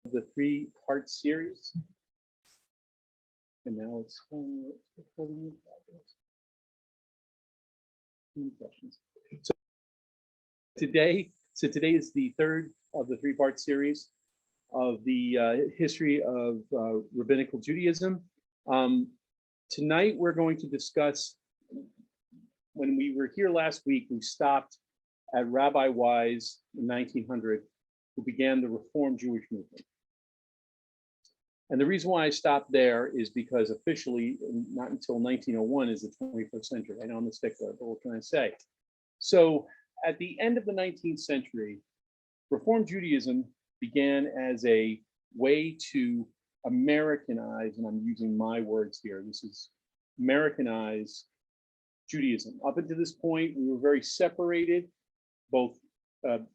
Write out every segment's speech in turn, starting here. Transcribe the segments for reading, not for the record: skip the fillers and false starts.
the three-part series. And now it's recording. Any questions? Today is the third of the three-part series of the history of Rabbinical Judaism. Tonight we're going to discuss, when we were here last week, we stopped at Rabbi Wise in 1900, who began the Reform Jewish movement. And the reason why I stopped there is because officially, not until 1901 is the 21st century. I know I'm a stickler, but what can I say? So at the end of the 19th century, Reform Judaism began as a way to Americanize, and I'm using my words here, this is Americanize Judaism. Up until this point, we were very separated, both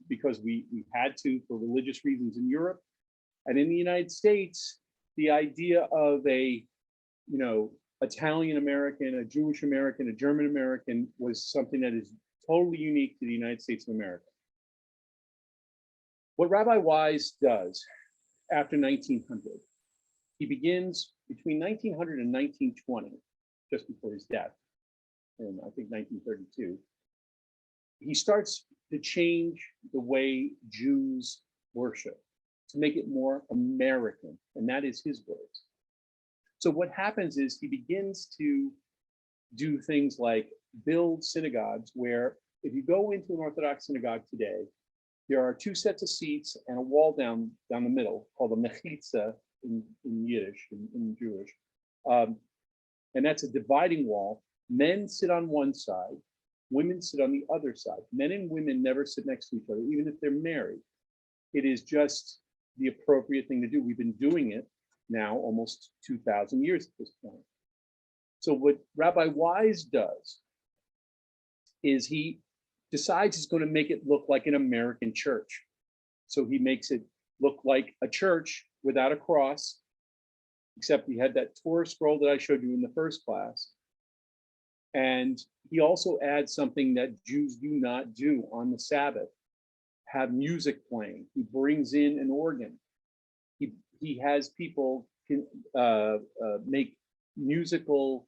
because we had to for religious reasons in Europe, and in the United States, the idea of a, Italian American, a Jewish American, a German American was something that is totally unique to the United States of America. What Rabbi Wise does after 1900, he begins between 1900 and 1920, just before his death, in I think 1932, he starts to change the way Jews worship, to make it more American, and that is his words. So what happens is he begins to do things like build synagogues where if you go into an Orthodox synagogue today, there are two sets of seats and a wall down the middle called a mechitza in Yiddish, in Jewish. And that's a dividing wall. Men sit on one side, women sit on the other side. Men and women never sit next to each other, even if they're married. It is just the appropriate thing to do. We've been doing it now almost 2,000 years at this point. So what Rabbi Wise does is he decides he's going to make it look like an American church. So he makes it look like a church without a cross, except he had that Torah scroll that I showed you in the first class. And he also adds something that Jews do not do on the Sabbath, have music playing. He brings in an organ. He has people make musical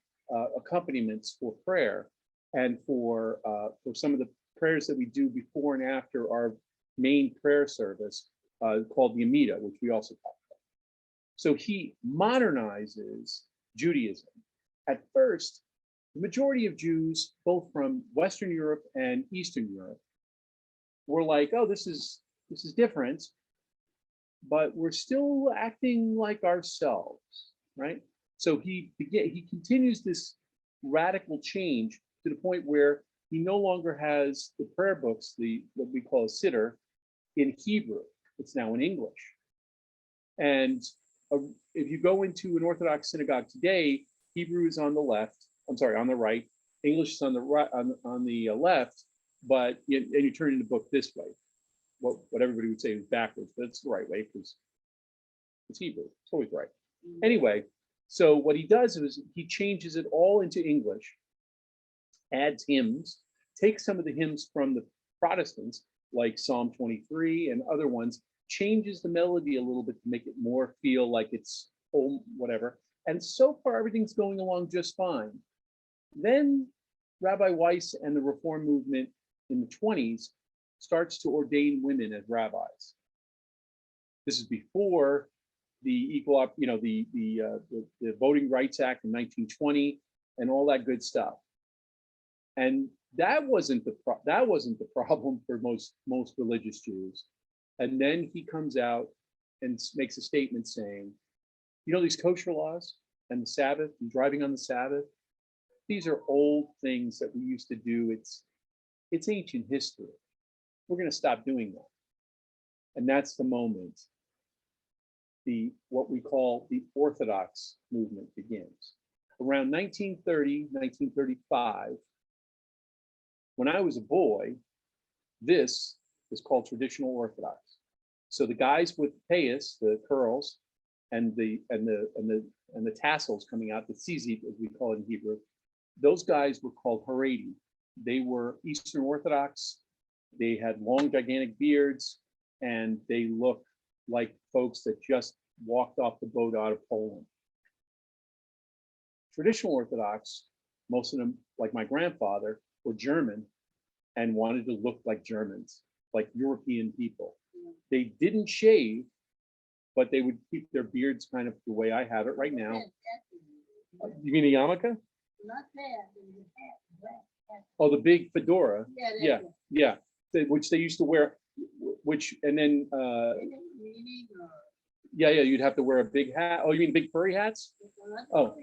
accompaniments for prayer and for some of the prayers that we do before and after our main prayer service called the Amida, which we also talk about. So he modernizes Judaism. At first, the majority of Jews, both from Western Europe and Eastern Europe, were like, oh, this is different, but we're still acting like ourselves, right? So he continues this radical change to the point where he no longer has the prayer books, what we call a siddur, in Hebrew. It's now in English. And if you go into an Orthodox synagogue today, Hebrew is on the right. English is on the right, on the left, and you turn in the book this way. What everybody would say is backwards, but it's the right way because it's Hebrew. It's always right. Anyway, so what he does is he changes it all into English, adds hymns, takes some of the hymns from the Protestants, like Psalm 23 and other ones, changes the melody a little bit to make it more feel like it's whatever. And so far, everything's going along just fine. Then Rabbi Weiss and the Reform movement in the 20s starts to ordain women as rabbis. This is before the the Voting Rights Act in 1920 and all that good stuff. And that wasn't the problem for most religious Jews. And then he comes out and makes a statement saying, these kosher laws and the Sabbath and driving on the Sabbath, these are old things that we used to do. It's ancient history. We're going to stop doing that. And that's the moment what we call the Orthodox movement begins. Around 1930, 1935, when I was a boy, this was called traditional Orthodox. So the guys with payas, the curls, and the tassels coming out, the tzitzit, as we call it in Hebrew, those guys were called Haredi. They were Eastern Orthodox. They had long, gigantic beards, and they looked like folks that just walked off the boat out of Poland. Traditional Orthodox, most of them, like my grandfather, were German and wanted to look like Germans, like European people. They didn't shave, but they would keep their beards kind of the way I have it right now. You mean a yarmulke? Not that. Oh, the big fedora. Yeah. Yeah. Which they used to wear, and then, yeah, you'd have to wear a big hat. Oh, you mean big furry hats? Oh.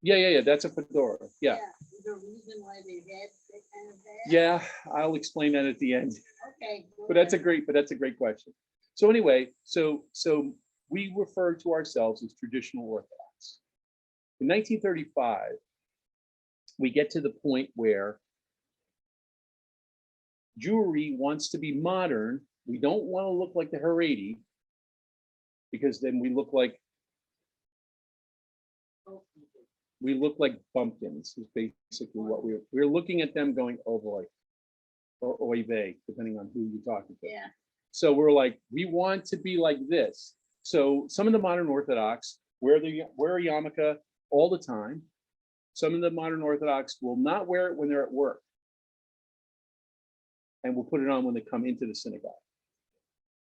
Yeah, that's a fedora. Yeah. The reason why they had that kind of hat? Yeah, I'll explain that at the end. Okay. But that's a great question. So anyway, so we refer to ourselves as traditional Orthodox. In 1935, we get to the point where Jewry wants to be modern. We don't want to look like the Haredi, because then we look like bumpkins, is basically what we're looking at them going, oh boy, or oy vey, depending on who you're talking to. Yeah. So we're like, we want to be like this. So some of the modern Orthodox wear a yarmulke all the time. Some of the modern Orthodox will not wear it when they're at work, and will put it on when they come into the synagogue,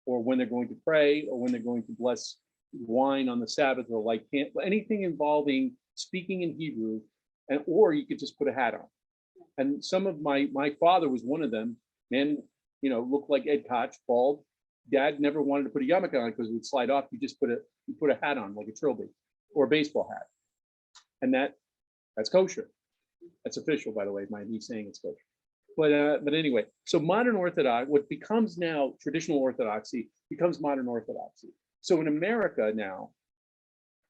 or when they're going to pray, or when they're going to bless wine on the Sabbath, or like anything involving speaking in Hebrew, or you could just put a hat on. And some of my father was one of them. Man, looked like Ed Koch, bald. Dad never wanted to put a yarmulke on because it would slide off. You just put a hat on, like a trilby or a baseball hat, and that's kosher. That's official, by the way. Me saying it's kosher. But anyway, so modern Orthodox, what becomes now traditional Orthodoxy, becomes modern Orthodoxy. So in America now,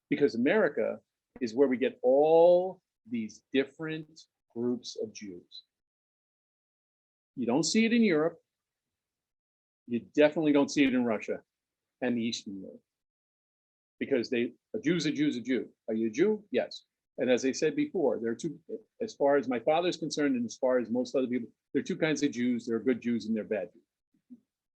because America is where we get all these different groups of Jews. You don't see it in Europe. You definitely don't see it in Russia and the Eastern Europe, because a Jew's a Jew. Are you a Jew? Yes. And as I said before, there are two, as far as my father's concerned, and as far as most other people, there are two kinds of Jews. There are good Jews and there are bad Jews.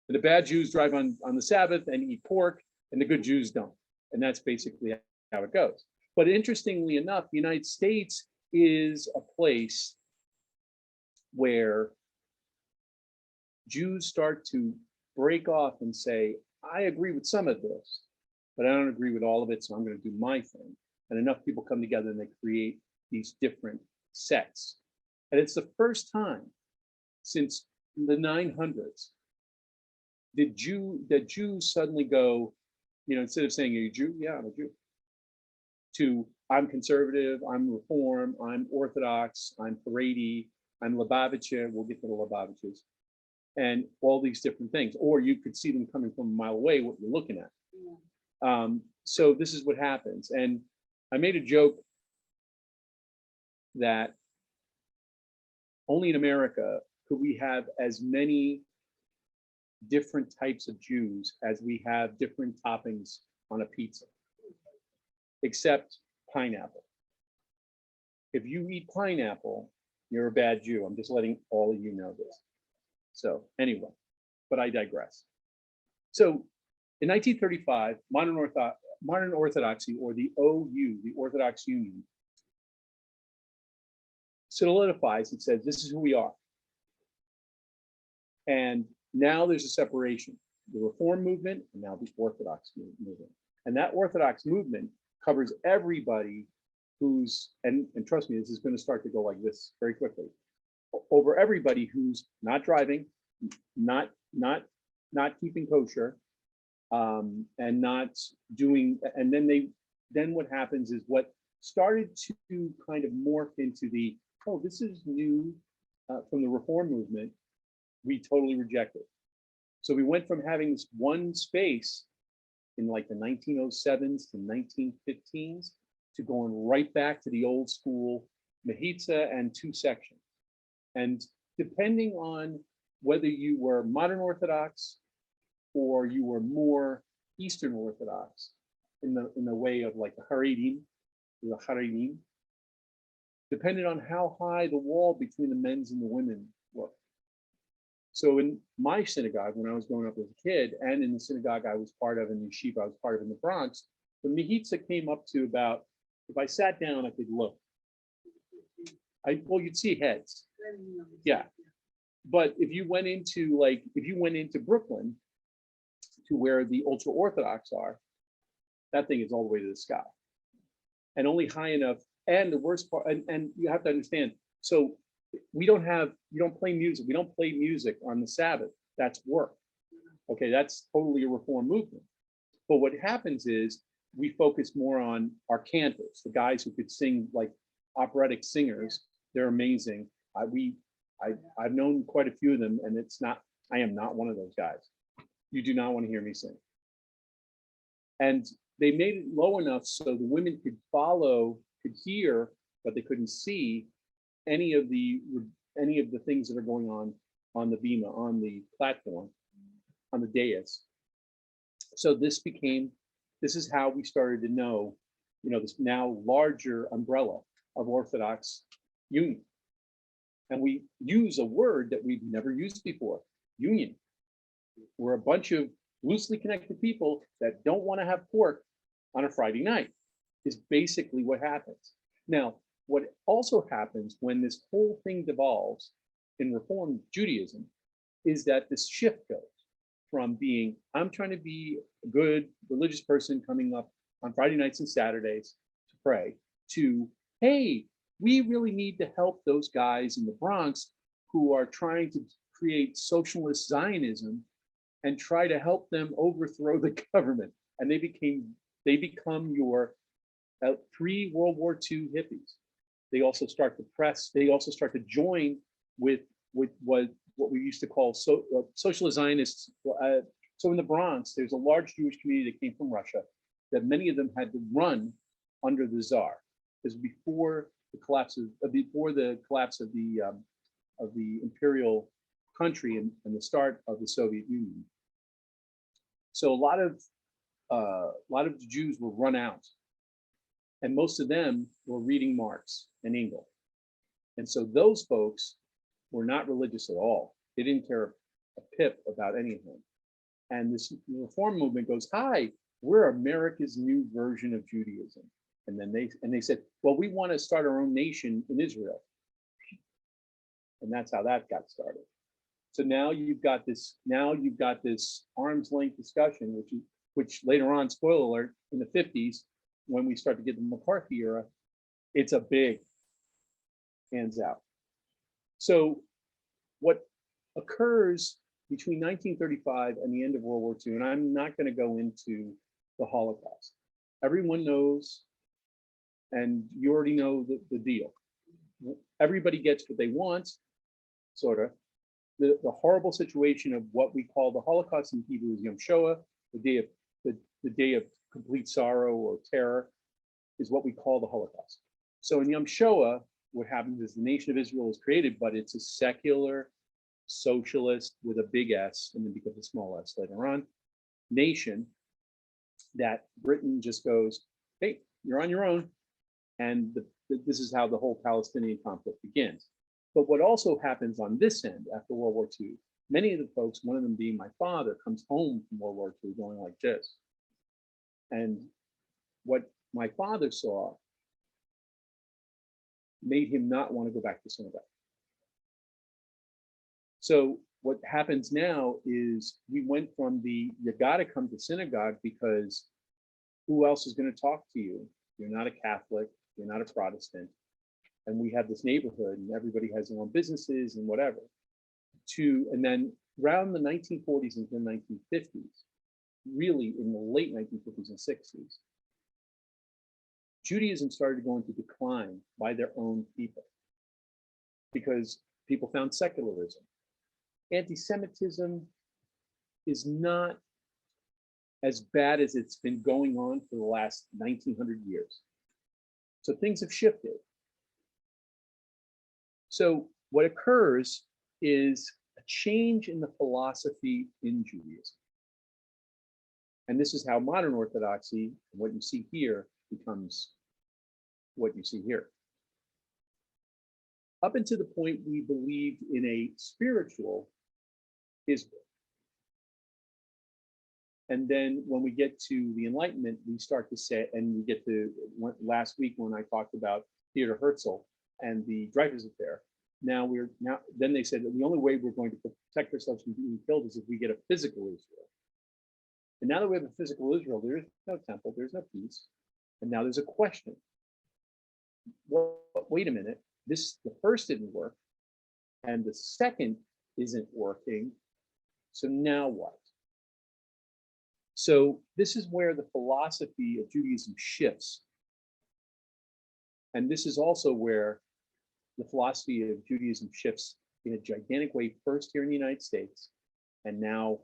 And the bad Jews drive on the Sabbath and eat pork, and the good Jews don't. And that's basically how it goes. But interestingly enough, the United States is a place where Jews start to break off and say, I agree with some of this, but I don't agree with all of it, so I'm going to do my thing. And enough people come together and they create these different sects. And it's the first time since the 900s that Jews suddenly go, instead of saying, are you a Jew? Yeah, I'm a Jew. To I'm conservative, I'm Reform, I'm Orthodox, I'm Haredi, I'm Lubavitcher. We'll get to the Lubavitchers, and all these different things. Or you could see them coming from a mile away, what you're looking at. Yeah. So this is what happens. And I made a joke that only in America could we have as many different types of Jews as we have different toppings on a pizza, except pineapple. If you eat pineapple, you're a bad Jew. I'm just letting all of you know this. So anyway, but I digress. So in 1935, modern Orthodoxy, or the OU, the Orthodox Union, solidifies and says, this is who we are. And now there's a separation, the Reform movement and now the Orthodox movement. And that Orthodox movement covers everybody who's, and trust me, this is going to start to go like this very quickly, over everybody who's not driving, not keeping kosher, and not doing, and then what happens is what started to kind of morph into the, oh, this is new from the Reform movement, we totally reject it. So we went from having this one space in like the 1907s to 1915s to going right back to the old school Mechitza and two sections. And depending on whether you were modern Orthodox or you were more Eastern Orthodox in the way of like the Haredim, depended on how high the wall between the men's and the women was. So in my synagogue, when I was growing up as a kid, and in the synagogue I was part of, in the yeshiva I was part of in the Bronx, the mechitza came up to about, if I sat down, I could look. Well, you'd see heads. Yeah. But if you went into Brooklyn, to where the ultra Orthodox are, that thing is all the way to the sky, and only high enough. And the worst part, and you have to understand. So you don't play music. We don't play music on the Sabbath. That's work. Okay, that's totally a reform movement. But what happens is we focus more on our cantors, the guys who could sing like operatic singers. They're amazing. I've known quite a few of them, and I am not one of those guys. You do not want to hear me sing. And they made it low enough so the women could hear, but they couldn't see any of the things that are going on the bima, on the platform, on the dais. So this is how we started to know, this now larger umbrella of Orthodox union. And we use a word that we've never used before, union. We're a bunch of loosely connected people that don't want to have pork on a Friday night, is basically what happens. Now, what also happens when this whole thing devolves in Reform Judaism is that this shift goes from being, I'm trying to be a good religious person coming up on Friday nights and Saturdays to pray, to, hey, we really need to help those guys in the Bronx who are trying to create socialist Zionism and try to help them overthrow the government. And they become your pre-World War II hippies. They also start to press, they also start to join with what we used to call socialist Zionists. So in the Bronx, there's a large Jewish community that came from Russia, that many of them had to run under the Tsar. Because before the collapse of the imperial country and the start of the Soviet Union. So a lot of the Jews were run out, and most of them were reading Marx and Engels. And so those folks were not religious at all. They didn't care a pip about anything. And this reform movement goes, hi, we're America's new version of Judaism. And then they said, well, we want to start our own nation in Israel. And that's how that got started. So now you've got this arm's length discussion, which later on, spoiler alert, in the 50s, when we start to get the McCarthy era, it's a big hands out. So what occurs between 1935 and the end of World War II, and I'm not going to go into the Holocaust. Everyone knows, and you already know the deal. Everybody gets what they want, sort of. The horrible situation of what we call the Holocaust in Hebrew is Yom Shoah, the day of complete sorrow or terror, is what we call the Holocaust. So in Yom Shoah, what happens is the nation of Israel is created, but it's a secular, socialist with a big S, and then becomes a small s later on, nation that Britain just goes, hey, you're on your own. And this is how the whole Palestinian conflict begins. But what also happens on this end after World War II, many of the folks, one of them being my father, comes home from World War II going like this. And what my father saw made him not want to go back to synagogue. So what happens now is we went from you gotta come to synagogue because who else is going to talk to you? You're not a Catholic, you're not a Protestant. And we have this neighborhood and everybody has their own businesses and whatever. And then around the 1940s and the 1950s, really in the late 1950s and 60s, Judaism started to go into decline by their own people because people found secularism. Anti-Semitism is not as bad as it's been going on for the last 1900 years. So things have shifted. So what occurs is a change in the philosophy in Judaism. And this is how modern Orthodoxy, what you see here, becomes what you see here. Up until the point we believed in a spiritual his work. And then when we get to the Enlightenment, we start to say, and we get to last week when I talked about Theodor Herzl and the Dreyfus affair. Then they said that the only way we're going to protect ourselves from being killed is if we get a physical Israel. And now that we have a physical Israel, there is no temple, there's no peace. And now there's a question. Well, wait a minute, the first didn't work, and the second isn't working. So now what? So this is where the philosophy of Judaism shifts. And this is also where the philosophy of Judaism shifts in a gigantic way, first here in the United States, and now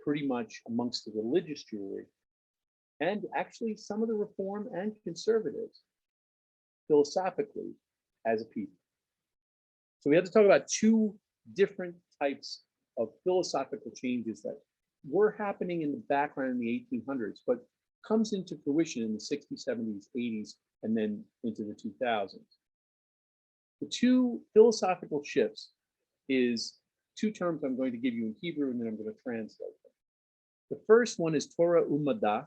pretty much amongst the religious Jewry, and actually some of the Reform and conservatives, philosophically, as a people. So we have to talk about two different types of philosophical changes that were happening in the background in the 1800s, but comes into fruition in the 60s, 70s, 80s, and then into the 2000s. The two philosophical shifts is two terms I'm going to give you in Hebrew, and then I'm going to translate them. The first one is Torah Umadah,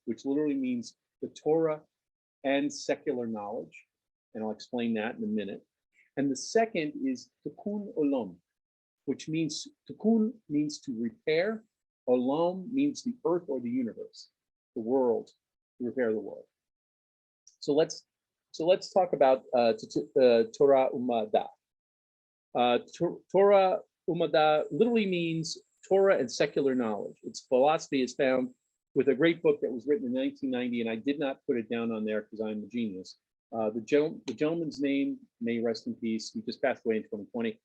which literally means the Torah and secular knowledge, and I'll explain that in a minute. And the second is Tikkun Olam, which means, Tikkun means to repair, Olam means the earth or the universe, the world, to repair the world. So let's talk about Torah Umadah. Torah Umadah literally means Torah and secular knowledge. Its philosophy is found with a great book that was written in 1990, and I did not put it down on there because I'm a genius. The gentleman's name, may rest in peace, he just passed away in 2020,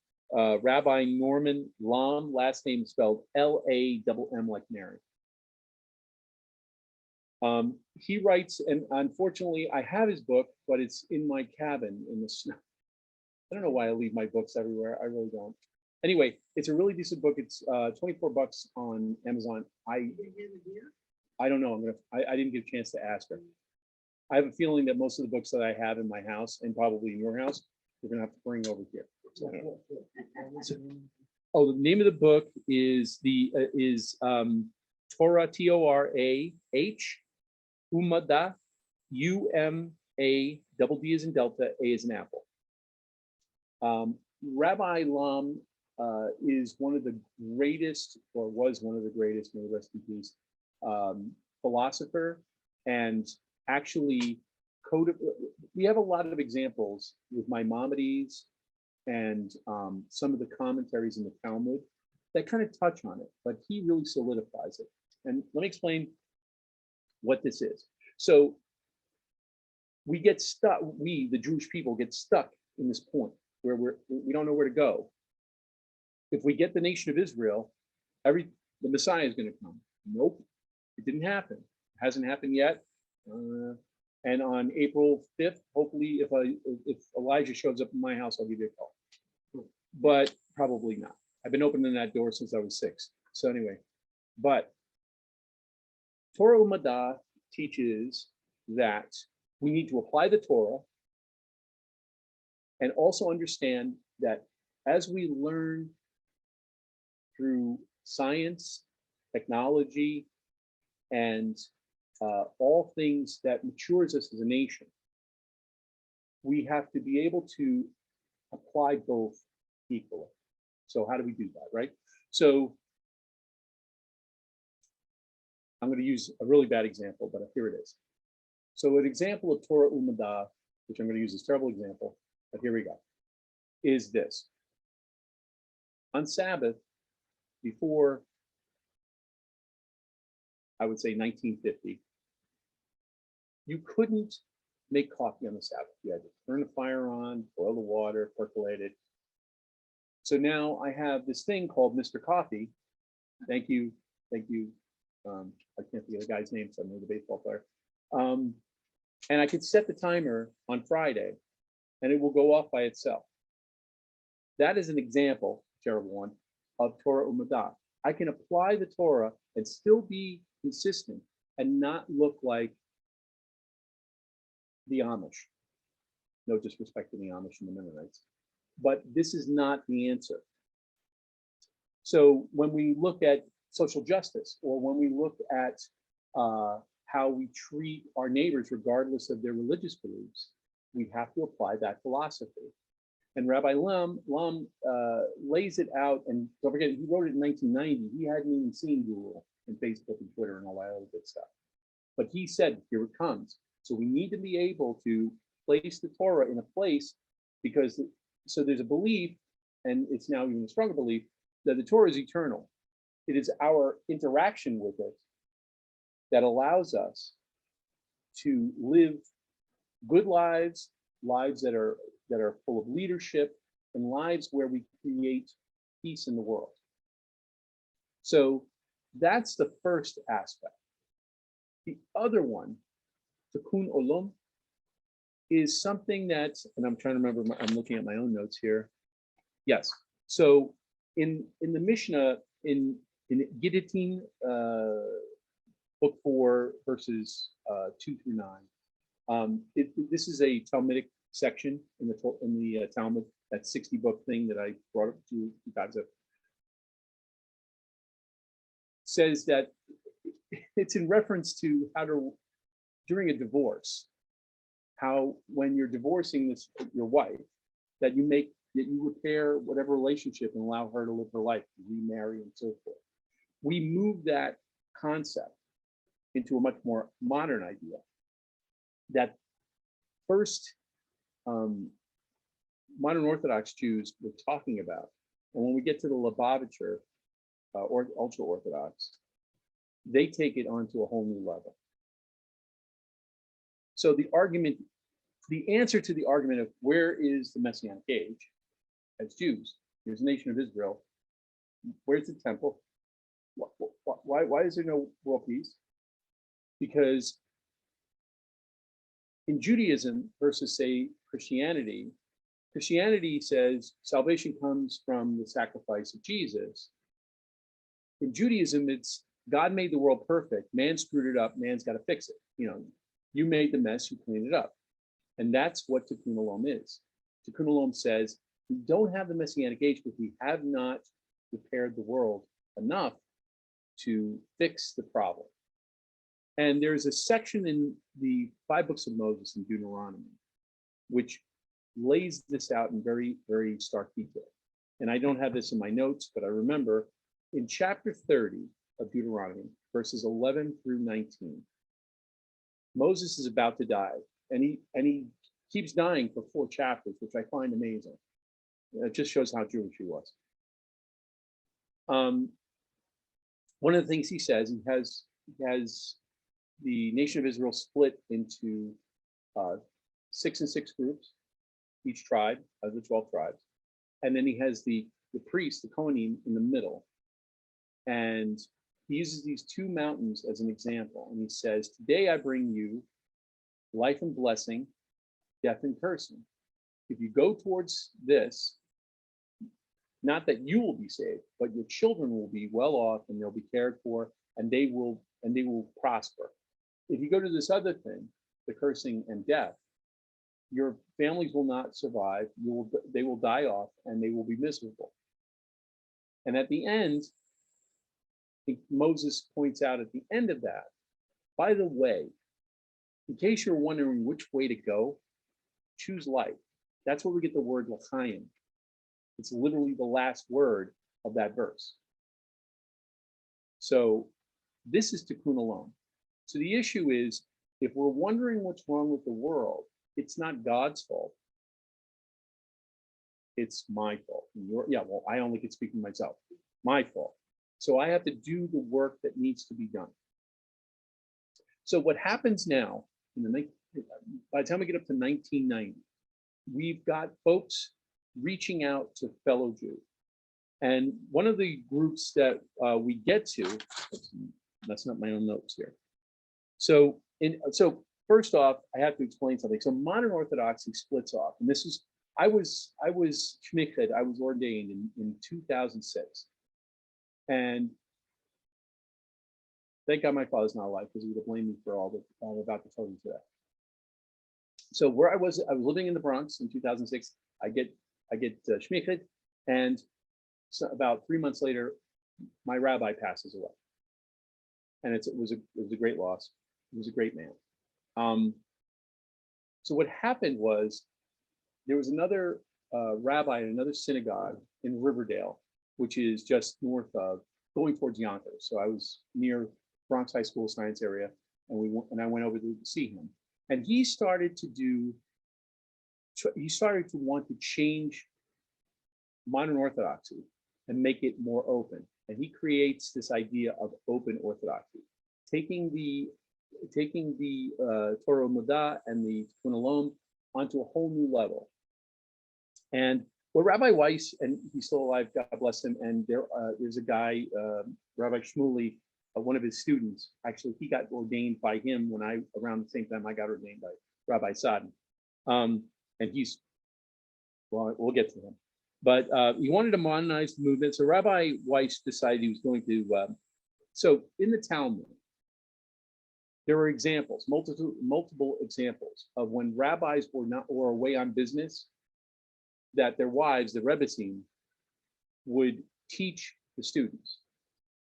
Rabbi Norman Lamm, last name spelled L-A-M-M like Mary. He writes, and unfortunately I have his book, but it's in my cabin in the snow. I don't know why I leave my books everywhere, I really don't. Anyway, it's a really decent book. It's 24 bucks on Amazon. I don't know, I didn't get a chance to ask her. I have a feeling that most of the books that I have in my house, and probably in your house, you're gonna have to bring over here. So, the name of the book is Torah, T-O-R-A-H, Umadah, U-M-A, double D as in Delta, A as in Apple. Rabbi Lamm is one of the greatest, or was one of the greatest, may rest in peace, philosopher, and actually we have a lot of examples with Maimonides and some of the commentaries in the Talmud that kind of touch on it, but he really solidifies it. And let me explain what this is. So we get stuck, the Jewish people get stuck in this point where we don't know where to go. If we get the nation of Israel, the Messiah is going to come. Nope, it didn't happen. It hasn't happened yet. And on April 5th, hopefully, if Elijah shows up in my house, I'll give you a call. But probably not. I've been opening that door since I was 6. So anyway, but Torah Umadah teaches that we need to apply the Torah and also understand that as we learn through science, technology, and all things that matures us as a nation, we have to be able to apply both equally. So how do we do that, right? So I'm going to use a really bad example, but here it is. So an example of Torah Umadah, which I'm going to use this terrible example, but here we go, is this. On Sabbath, before, I would say 1950, you couldn't make coffee on the Sabbath. You had to turn the fire on, boil the water, percolate it. So now I have this thing called Mr. Coffee. Thank you. I can't think of the guy's name, so I know the baseball player. And I could set the timer on Friday, and it will go off by itself. That is an example, terrible one, of Torah Umadah. I can apply the Torah and still be consistent and not look like the Amish. No disrespect to the Amish and the Mennonites, but this is not the answer. So when we look at social justice, or when we look at how we treat our neighbors regardless of their religious beliefs, we have to apply that philosophy. And Rabbi Lum lays it out, and don't forget, he wrote it in 1990. He hadn't even seen Google and Facebook and Twitter and all that other good stuff. But he said, here it comes. So we need to be able to place the Torah in a place, because so there's a belief, and it's now even a stronger belief, that the Torah is eternal. It is our interaction with it that allows us to live good lives, lives that are full of leadership, and lives where we create peace in the world. So that's the first aspect. The other one, Tikkun Olam, is something that, and I'm trying to remember, I'm looking at my own notes here. Yes. So in the Mishnah, in Gittin, book 4, verses 2 through 9, this is a Talmudic section in the Talmud, that 60-book thing that I brought up to you guys. Says that it's in reference to how to, during a divorce, how when you're divorcing your wife, that you repair whatever relationship and allow her to live her life, remarry and so forth. We move that concept into a much more modern idea that first modern Orthodox Jews were talking about. And when we get to the Lubavitcher or ultra Orthodox, they take it onto a whole new level. So the answer to the argument of where is the Messianic age as Jews, here's the nation of Israel, where's the temple? Why is there no world peace? Because in Judaism versus, say, Christianity says salvation comes from the sacrifice of Jesus. In Judaism, it's God made the world perfect. Man screwed it up. Man's got to fix it. You made the mess, you clean it up. And that's what Tikkun Olam is. Tikkun Olam says we don't have the Messianic age because we have not repaired the world enough to fix the problem. And there's a section in the 5 books of Moses in Deuteronomy, which lays this out in very, very stark detail. And I don't have this in my notes, but I remember in chapter 30 of Deuteronomy, verses 11 through 19, Moses is about to die, and he keeps dying for 4 chapters, which I find amazing. It just shows how Jewish he was. One of the things he says, he has the nation of Israel split into 6 and 6 groups, each tribe of the 12 tribes. And then he has the priests, the Kohanim, in the middle. And he uses these 2 mountains as an example. And he says, today I bring you life and blessing, death and cursing. If you go towards this, not that you will be saved, but your children will be well off and they'll be cared for, and they will prosper. If you go to this other thing, the cursing and death, your families will not survive. They will die off and they will be miserable. And at the end, Moses points out at the end of that, by the way, in case you're wondering which way to go, choose life. That's where we get the word l'chaim. It's literally the last word of that verse. So this is Tikkun Olam. So the issue is, if we're wondering what's wrong with the world, it's not God's fault. It's my fault. I only can speak for myself. My fault. So I have to do the work that needs to be done. So what happens now, by the time we get up to 1990, we've got folks reaching out to fellow Jews. And one of the groups that we get to, that's not my own notes here. So first off, I have to explain something. So modern Orthodoxy splits off, and this is, I was shmiched, I was ordained in 2006. And thank God my father's not alive, because he would have blamed me for all that I'm about to tell you today. So where I was living in the Bronx in 2006. I get shmiched, and So about 3 months later, my rabbi passes away, and it was a great loss. He was a great man. So what happened was there was another rabbi in another synagogue in Riverdale, which is just north of going towards Yonkers. So I was near Bronx High School science area, and I went over to see him. And he started to want to change modern Orthodoxy and make it more open. And he creates this idea of open Orthodoxy, taking the Torah Mudah and the Tikkun Olam onto a whole new level. And what Rabbi Weiss, and he's still alive, God bless him, and there's a guy, Rabbi Shmuley, one of his students, actually, he got ordained by him around the same time I got ordained by Rabbi Sadin. And we'll get to him. But he wanted to modernize the movement. So Rabbi Weiss decided he was going to, so in the Talmud, there are examples, multiple examples of when rabbis were away on business, that their wives, the Rebbetzin, would teach the students.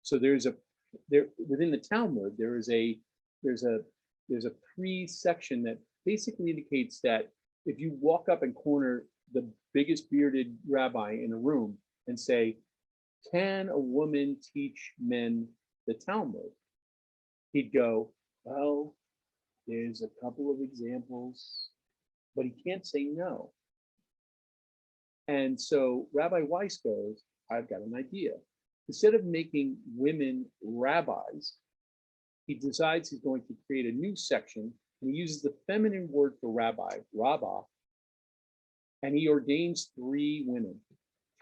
So within the Talmud, there's a pre-section that basically indicates that if you walk up and corner the biggest bearded rabbi in a room and say, "Can a woman teach men the Talmud?" He'd go, "Well, there's a couple of examples, but he can't say no." And so Rabbi Weiss goes, "I've got an idea. Instead of making women rabbis, he decides he's going to create a new section, and he uses the feminine word for rabbi, rabbah, and he ordains 3 women,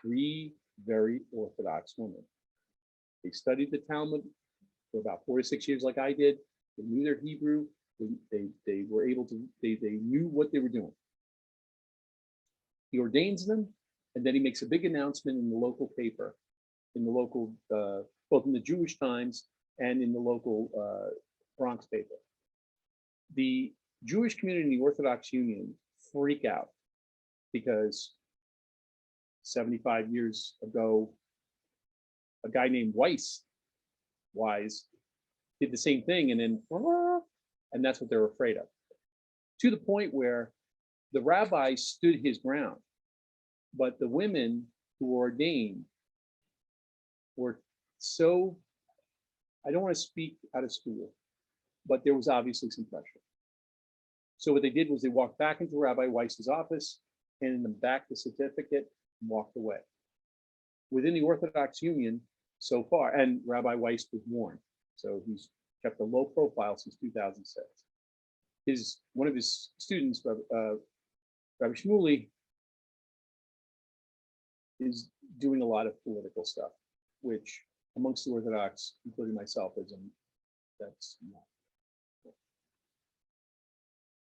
3 very Orthodox women. They studied the Talmud for about 4 to 6 years, like I did. They knew their Hebrew. They were able to. They knew what they were doing. He ordains them, and then he makes a big announcement in the local paper, in the local, both in the Jewish Times and in the local Bronx paper. The Jewish community in the Orthodox Union freak out because 75 years ago, a guy named Wise did the same thing, and that's what they're afraid of. To the point where the rabbi stood his ground, but the women who were ordained were so, I don't want to speak out of school, but there was obviously some pressure. So what they did was they walked back into Rabbi Weiss's office, handed them back the certificate, and walked away. Within the Orthodox Union so far, and Rabbi Weiss was warned, so he's kept a low profile since 2006. One of his students, Rabbi Shmuley, is doing a lot of political stuff, which amongst the Orthodox, including myself, that's not.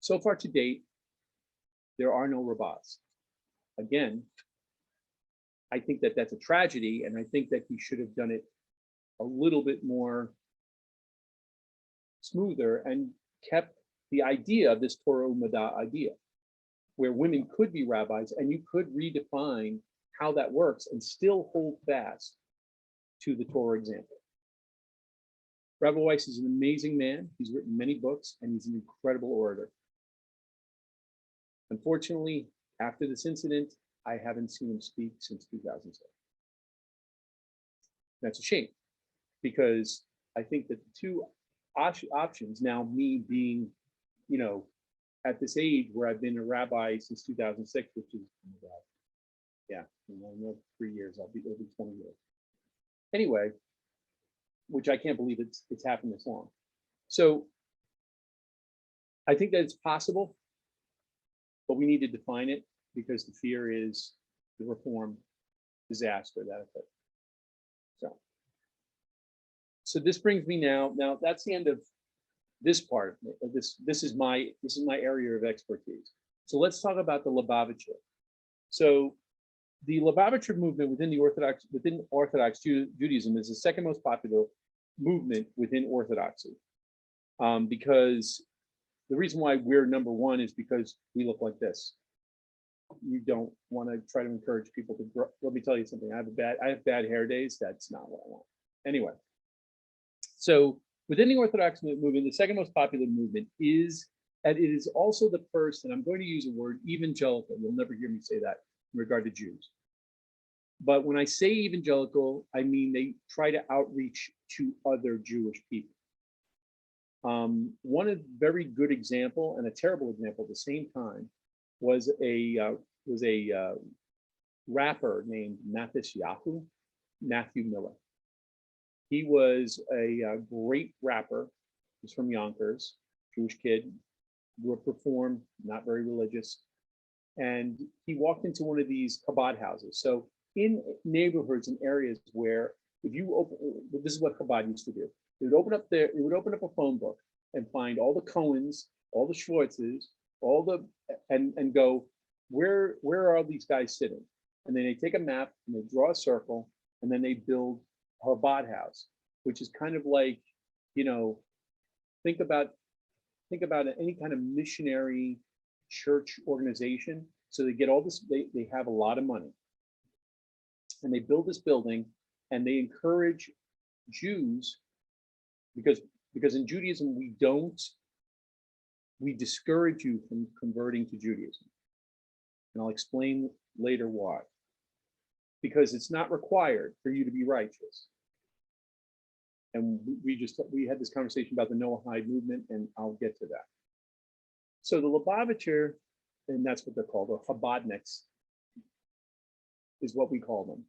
So far to date, there are no rabbis. Again, I think that that's a tragedy, and I think that he should have done it a little bit more smoother and kept the idea of this Torah Umadah idea, where women could be rabbis and you could redefine how that works and still hold fast to the Torah example. Rabbi Weiss is an amazing man. He's written many books and he's an incredible orator. Unfortunately, after this incident, I haven't seen him speak since 2006. That's a shame, because I think that the 2 options, now me being, at this age where I've been a rabbi since 2006, which is, another 3 years, it'll be 20 years. Anyway, which I can't believe it's happened this long. So I think that it's possible, but we need to define it, because the fear is the reform disaster that occurred. So this brings me now that's the end of this part. This is my area of expertise. So let's talk about the Lubavitcher. So the Lubavitcher movement within Orthodox Judaism is the second most popular movement within Orthodoxy, because the reason why we're number 1 is because we look like this. you don't want to try to encourage people to grow. Let me tell you something. I have bad hair days. That's not what I want. Anyway, so within the Orthodox movement, the second most popular movement is, and it is also the first, and I'm going to use a word, evangelical. You'll never hear me say that in regard to Jews. But when I say evangelical, I mean they try to outreach to other Jewish people. One very good example and a terrible example at the same time was a rapper named Matthew Miller. He was a great rapper. He's from Yonkers, Jewish kid, grew up Reformed, not very religious. And he walked into one of these Chabad houses. So in neighborhoods and areas where if you open, this is what Chabad used to do. They would open up a phone book and find all the Cohens, all the Schwartzes, all the, and go, where are all these guys sitting? And then they take a map and they draw a circle and then they build a Chabad house, which is kind of like, you know, think about any kind of missionary church organization. So they get all this, they have a lot of money. And they build this building and they encourage Jews because in Judaism we discourage you from converting to Judaism. And I'll explain later why. Because it's not required for you to be righteous. And we had this conversation about the Noahide movement, and I'll get to that. So the Lubavitcher, and that's what they're called, or Chabadniks, is what we call them.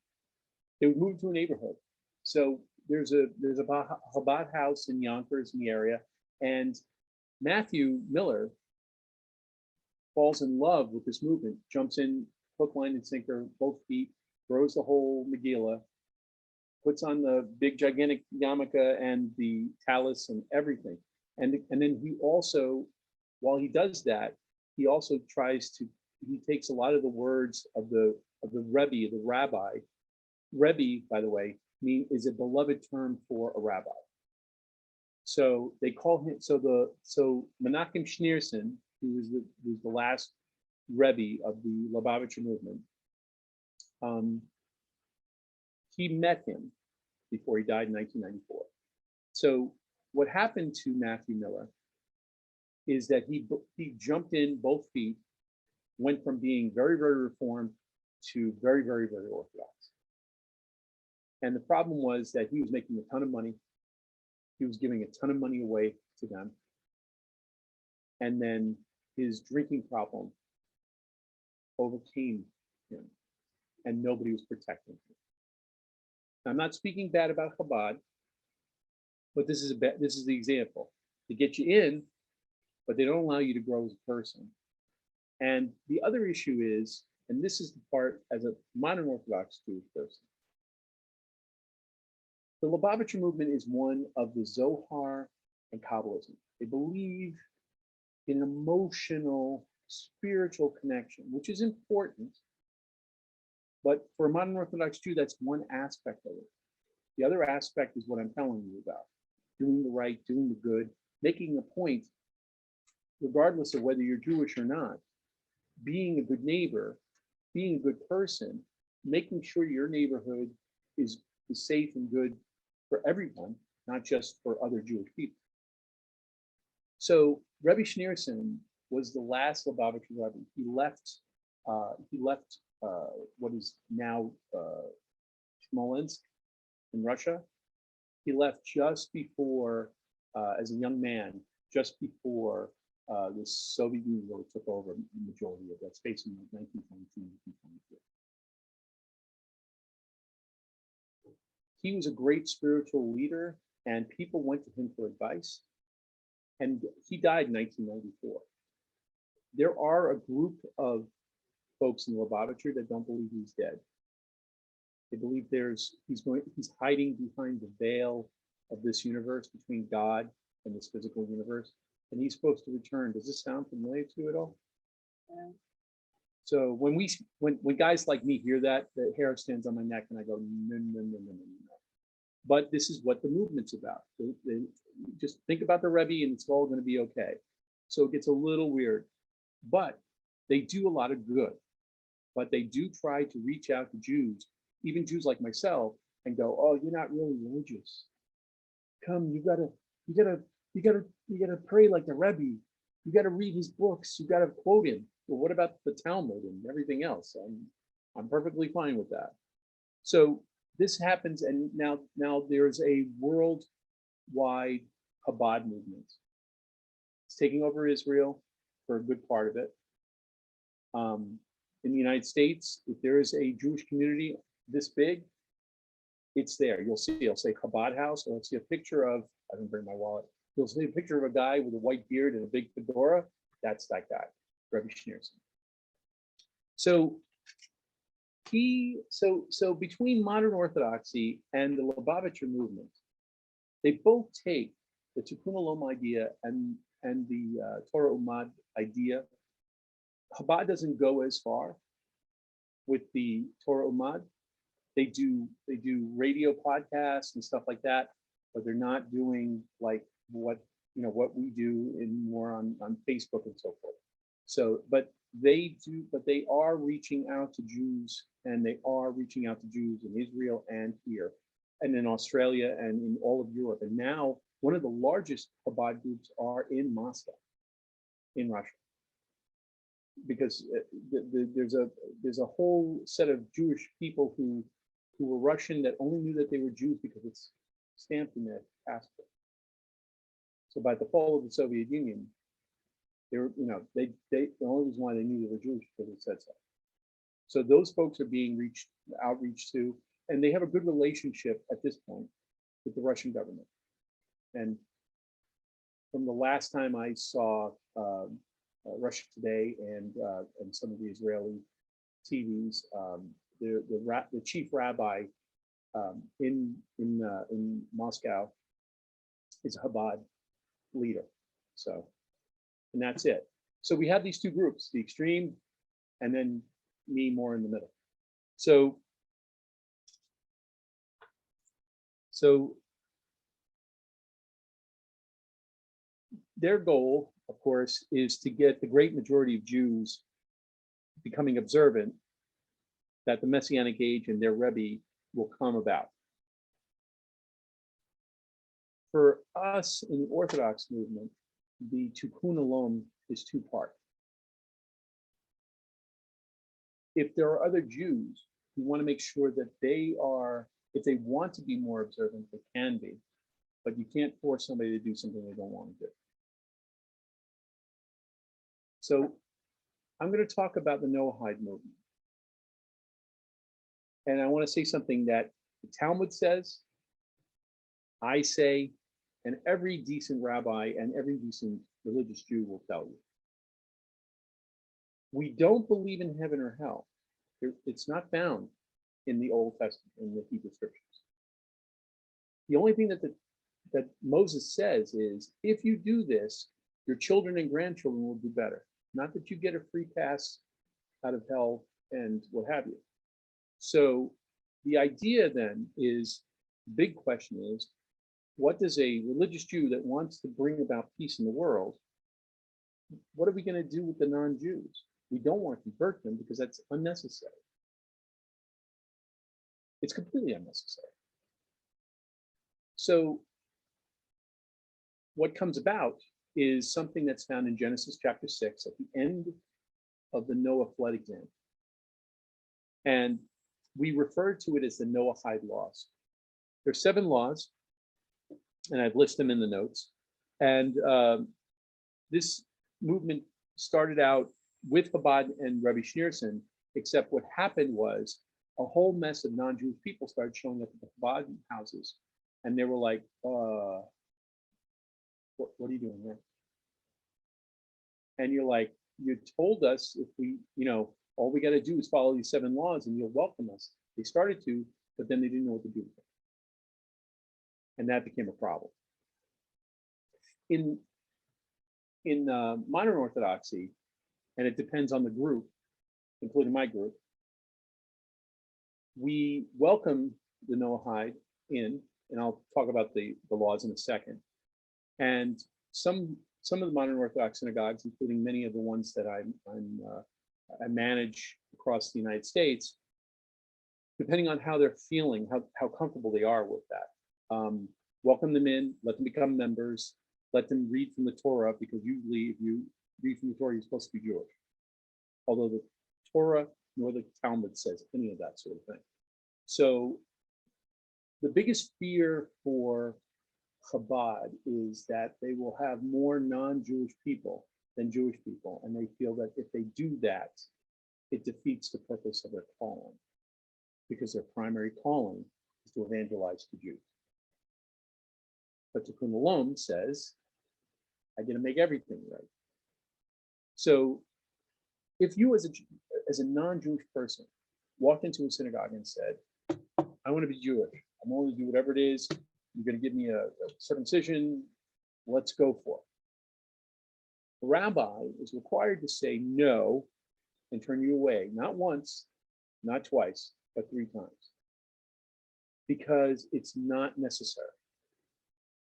They would move to a neighborhood. So there's a Chabad house in Yonkers in the area, and Matthew Miller falls in love with this movement, jumps in hook, line, and sinker, both feet, throws the whole Megillah, puts on the big gigantic yarmulke and the tallis and everything. And then he also, while he does that, he also he takes a lot of the words of the Rebbe, the rabbi. Rebbe, by the way, is a beloved term for a rabbi. So they call him, so Menachem Schneerson, who was the last Rebbe of the Lubavitcher movement, he met him before he died in 1994. So what happened to Matthew Miller is that he jumped in both feet, went from being very, very Reformed to very, very, very Orthodox. And the problem was that he was making a ton of money. He was giving a ton of money away to them. And then his drinking problem overcame him, and nobody was protecting him. I'm not speaking bad about Chabad, but this is the example. They get you in, but they don't allow you to grow as a person. And the other issue is, and this is the part as a modern Orthodox Jewish person, the Lubavitcher movement is one of the Zohar and Kabbalism. They believe in emotional, spiritual connection, which is important. But for a modern Orthodox Jew, that's one aspect of it. The other aspect is what I'm telling you about: doing the right, doing the good, making a point, regardless of whether you're Jewish or not, being a good neighbor, being a good person, making sure your neighborhood is safe and good for everyone, not just for other Jewish people. So Rebbe Schneerson was the last Lubavitcher Rebbe. He left what is now Smolensk in Russia. He left just before, as a young man, just before the Soviet Union really took over the majority of that space in 1922, 1923. He was a great spiritual leader, and people went to him for advice. And he died in 1994. There are a group of folks in the Lubavitcher that don't believe he's dead. They believe he's hiding behind the veil of this universe between God and this physical universe, and he's supposed to return. Does this sound familiar to you at all? Yeah. So when guys like me hear that, the hair stands on my neck, and I go, no, no, no, no, no, no. But this is what the movement's about. They just think about the Rebbe, and it's all going to be okay. So it gets a little weird, but they do a lot of good. but they do try to reach out to Jews, even Jews like myself, and go, "Oh, you're not really religious. Come, you gotta pray like the Rebbe. You gotta read his books. You gotta quote him. Well, what about the Talmud and everything else?" I'm perfectly fine with that. So this happens, and now there's a worldwide Chabad movement. It's taking over Israel for a good part of it. In the United States, if there is a Jewish community this big, it's there. You'll see, it'll say Chabad House, or you'll see a picture of, I didn't bring my wallet. You'll see a picture of a guy with a white beard and a big fedora. That's that guy, Rabbi Schneerson. So between modern Orthodoxy and the Lubavitcher movement, they both take the Tikkun Olam idea and the Torah Umad idea. Chabad doesn't go as far with the Torah Umad. They do radio podcasts and stuff like that, but they're not doing like what we do in more on Facebook and so forth. So, but they are reaching out to Jews, and they are reaching out to Jews in Israel and here, and in Australia and in all of Europe. And now one of the largest Chabad groups are in Moscow, in Russia, because there's a whole set of Jewish people who were Russian that only knew that they were Jews because it's stamped in their passport. So by the fall of the Soviet Union, they were, the only reason why they knew they were Jewish because it said so. So those folks are being outreach to, and they have a good relationship at this point with the Russian government. And from the last time I saw Russia Today and some of the Israeli TVs, the chief rabbi in Moscow is a Chabad leader. So, and that's it. So we have these two groups, the extreme, and then me more in the middle. So their goal, of course, is to get the great majority of Jews becoming observant that the Messianic age and their Rebbe will come about. For us in the Orthodox movement, the Tikkun Olam is two-part. If there are other Jews who want to make sure that they are, if they want to be more observant, they can be, but you can't force somebody to do something they don't want to do. So I'm going to talk about the Noahide movement. And I want to say something that the Talmud says, I say, and every decent rabbi and every decent religious Jew will tell you. We don't believe in heaven or hell. It's not found in the Old Testament, in the Hebrew Scriptures. The only thing that Moses says is, if you do this, your children and grandchildren will do better. Not that you get a free pass out of hell and what have you. So the idea then is, the big question is, what does a religious Jew that wants to bring about peace in the world, what are we going to do with the non-Jews? We don't want to convert them because that's unnecessary. It's completely unnecessary. So what comes about is something that's found in Genesis chapter 6 at the end of the Noah flood example. And we refer to it as the Noahide laws. There's 7 laws, and I've listed them in the notes. And this movement started out with Chabad and Rabbi Schneerson, except what happened was a whole mess of non-Jewish people started showing up at the Chabad houses, and they were like, what are you doing here? And you're like, you told us if we, all we got to do is follow these 7 laws and you'll welcome us. They started to, but then they didn't know what to do with it. And that became a problem. In modern Orthodoxy, and it depends on the group, including my group, we welcome the Noahide in, and I'll talk about the laws in a second. And some of the modern Orthodox synagogues, including many of the ones that I'm and manage across the United States, depending on how they're feeling, how comfortable they are with that. Welcome them in, let them become members, let them read from the Torah, because usually if you read from the Torah, you're supposed to be Jewish. Although the Torah nor the Talmud says any of that sort of thing. So the biggest fear for Chabad is that they will have more non-Jewish people than Jewish people. And they feel that if they do that, it defeats the purpose of their calling, because their primary calling is to evangelize to Jews. But Tikkun Olam says, I get to make everything right. So if you as a non-Jewish person walked into a synagogue and said, I want to be Jewish, I'm willing to do whatever it is, you're going to give me a circumcision, let's go for it. The rabbi is required to say no and turn you away, not once, not twice, but 3 times, because it's not necessary.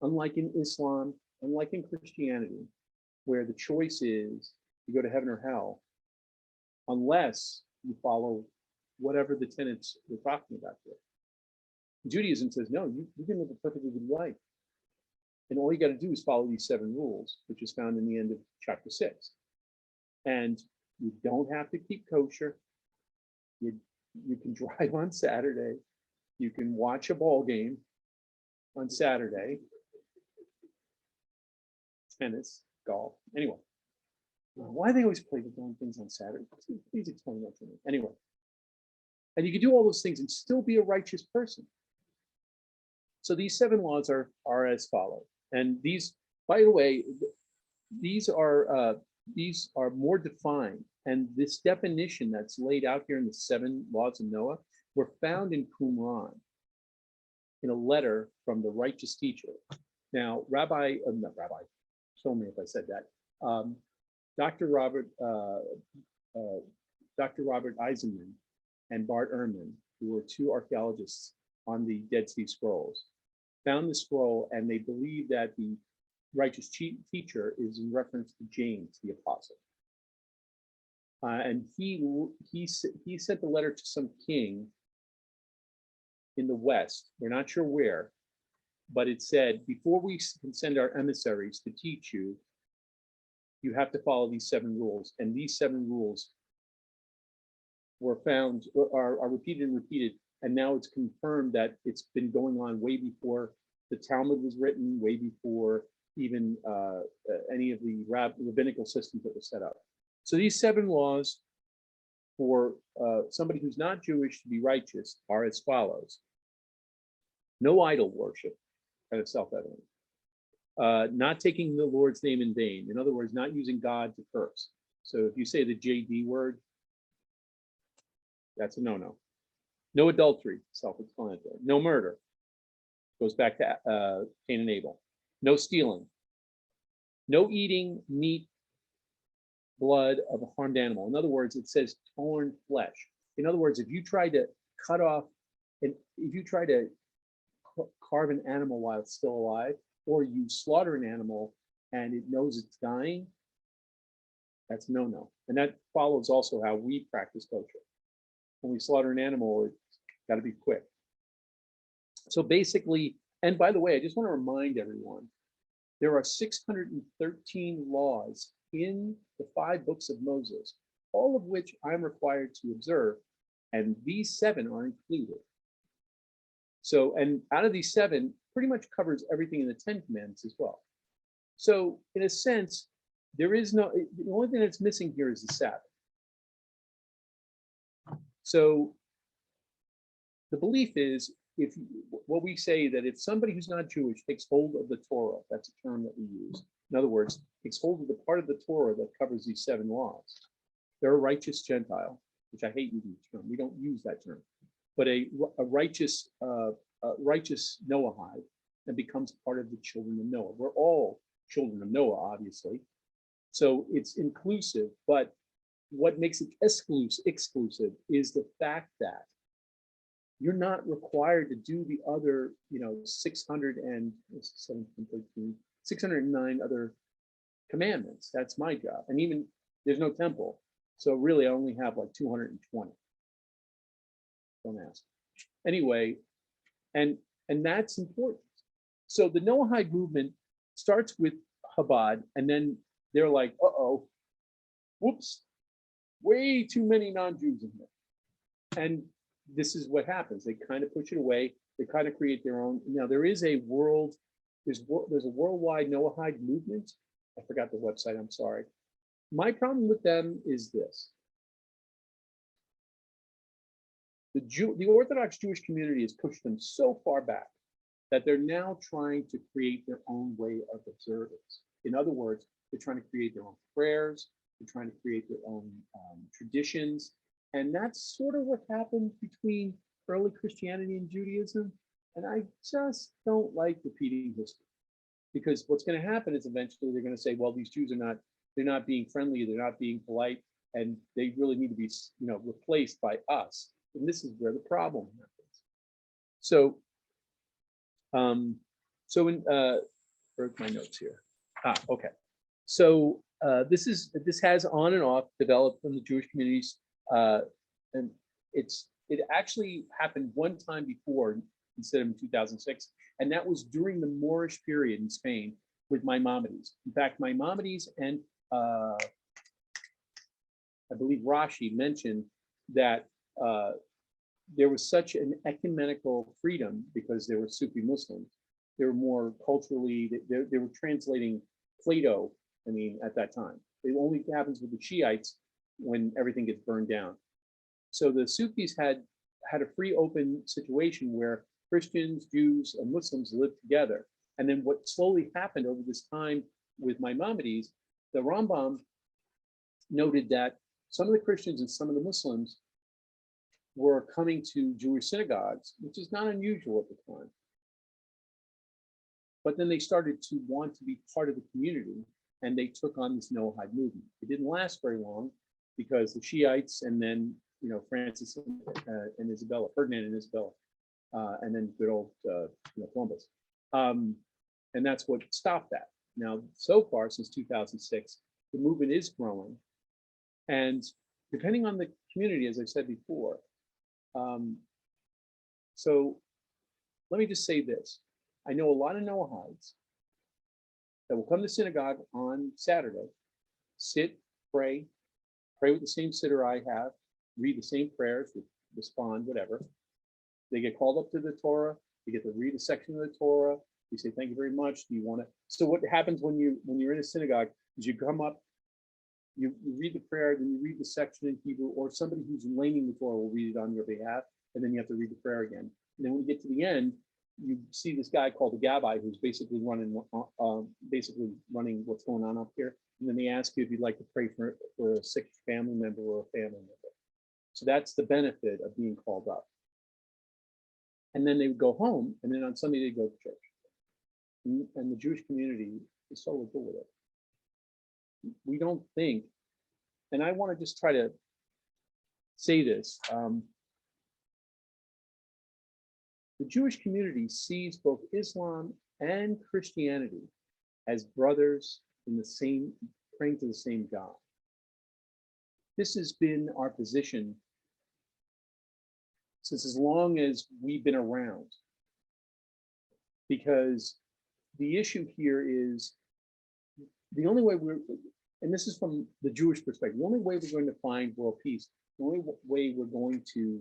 Unlike in Islam, unlike in Christianity, where the choice is you go to heaven or hell, unless you follow whatever the tenets we're talking about here. Judaism says, no, you can live a perfectly good life. And all you got to do is follow these 7 rules, which is found in the end of chapter 6. And you don't have to keep kosher. You can drive on Saturday. You can watch a ball game on Saturday. Tennis, golf, anyway. Why do they always play the damn things on Saturday? Please explain that to me. Anyway. And you can do all those things and still be a righteous person. So these 7 laws are as follows. And these, by the way, these are more defined. And this definition that's laid out here in the 7 laws of Noah were found in Qumran, in a letter from the righteous teacher. Now, not Rabbi, show me if I said that. Dr. Robert Eisenman and Bart Ehrman, who were 2 archaeologists on the Dead Sea Scrolls, found the scroll, and they believe that the righteous teacher is in reference to James, the apostle. And he sent the letter to some king in the West. We're not sure where, but it said, before we can send our emissaries to teach you, you have to follow these 7 rules. And these 7 rules were found, are repeated and repeated. And now it's confirmed that it's been going on way before the Talmud was written, way before even any of the rabbinical systems that were set up. So these 7 laws for somebody who's not Jewish to be righteous are as follows. No idol worship, kind of self-evident. Not taking the Lord's name in vain. In other words, not using God to curse. So if you say the JD word, that's a no-no. No adultery, self-explanatory. No murder, goes back to Cain and Abel. No stealing. No eating meat, blood of a harmed animal. In other words, it says torn flesh. In other words, if you try to cut off, and if you try to carve an animal while it's still alive, or you slaughter an animal and it knows it's dying, that's no-no. And that follows also how we practice kosher. When we slaughter an animal, it's got to be quick. So basically, and by the way, I just want to remind everyone, there are 613 laws in the 5 books of Moses, all of which I'm required to observe, and these 7 are included. So, and out of these 7, pretty much covers everything in the 10 Commandments as well. So, in a sense, there is no, the only thing that's missing here is the Sabbath. So, the belief is, what we say that if somebody who's not Jewish takes hold of the Torah, that's a term that we use. In other words, takes hold of the part of the Torah that covers these 7 laws, they're a righteous Gentile, which I hate using the term. We don't use that term, but a righteous Noahide, and becomes part of the children of Noah. We're all children of Noah, obviously. So it's inclusive, but what makes it exclusive is the fact that you're not required to do the other, 609 other commandments. That's my job. And even there's no temple. So really, I only have like 220. Don't ask. Anyway, and that's important. So the Noahide movement starts with Chabad, and then they're like, uh-oh, whoops, way too many non-Jews in here. And this is what happens. They kind of push it away. They kind of create their own. Now there is a world, there's a worldwide Noahide movement. I forgot the website, I'm sorry. My problem with them is this. The Orthodox Jewish community has pushed them so far back that they're now trying to create their own way of observance. In other words, they're trying to create their own prayers, they're trying to create their own traditions. And that's sort of what happened between early Christianity and Judaism. And I just don't like repeating history, because what's going to happen is eventually they're going to say, well, these Jews they're not being friendly, they're not being polite, and they really need to be, replaced by us. And this is where the problem happens. So, where's my notes here? Okay. So this has on and off developed from the Jewish communities, and it actually happened one time before instead of in 2006, and that was during the Moorish period in Spain with Maimonides. In fact, Maimonides and I believe Rashi mentioned that there was such an ecumenical freedom because they were Sufi Muslims. They were more culturally, they were translating Plato, at that time. It only happens with the Shiites when everything gets burned down. So the Sufis had a free, open situation where Christians, Jews, and Muslims lived together. And then what slowly happened over this time with Maimonides, the Rambam noted that some of the Christians and some of the Muslims were coming to Jewish synagogues, which is not unusual at the time. But then they started to want to be part of the community, and they took on this Noahide movement. It didn't last very long because the Shiites, and then Francis and Isabella, Ferdinand and Isabella, and then good old Columbus, and that's what stopped that. Now, so far since 2006, the movement is growing, and depending on the community, as I said before. So let me just say this. I know a lot of Noahides that will come to synagogue on Saturday, sit, pray with the same sitter I have, read the same prayers, respond, whatever. They get called up to the Torah. They get to read a section of the Torah. We say, thank you very much. Do you want to? So what happens when you're in a synagogue is you come up, you read the prayer, then you read the section in Hebrew, or somebody who's learning the Torah will read it on your behalf, and then you have to read the prayer again. And then when you get to the end, you see this guy called the Gabbai who's basically running what's going on up here. And then they ask you if you'd like to pray for a sick family member or a family member. So that's the benefit of being called up. And then they would go home, and then on Sunday they'd go to church. And the Jewish community is so cool with it. We don't think, and I want to just try to say this, the Jewish community sees both Islam and Christianity as brothers in the same, praying to the same God. This has been our position since as long as we've been around. Because the issue here is the only way and this is from the Jewish perspective, the only way we're going to find world peace, the only way we're going to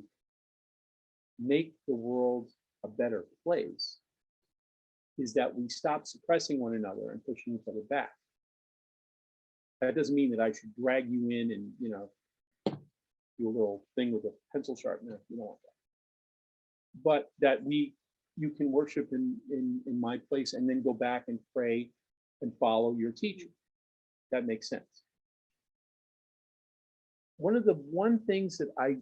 make the world a better place is that we stop suppressing one another and pushing each other back. That doesn't mean that I should drag you in and, do a little thing with a pencil sharpener. You don't want that. But that you can worship in my place and then go back and pray and follow your teacher. That makes sense. One things that I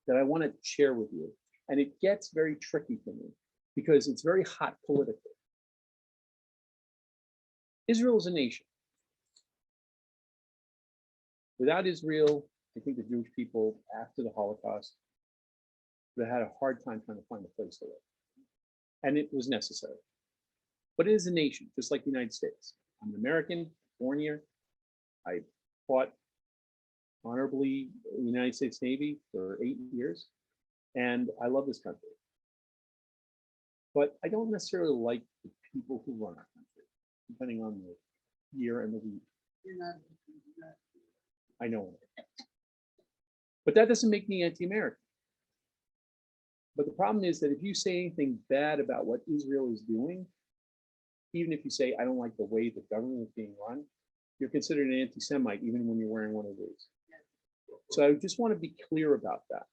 want to share with you, and it gets very tricky for me because it's very hot politically. Israel is a nation. Without Israel, I think the Jewish people after the Holocaust would have had a hard time trying to find a place to live. And it was necessary. But it is a nation, just like the United States. I'm an American, born here. I fought honorably in the United States Navy for 8 years, and I love this country. But I don't necessarily like the people who run our country, depending on the year and the week. You're not, I know. But that doesn't make me anti-American. But the problem is that if you say anything bad about what Israel is doing, even if you say, I don't like the way the government is being run, you're considered an anti-Semite even when you're wearing one of these. So I just want to be clear about that.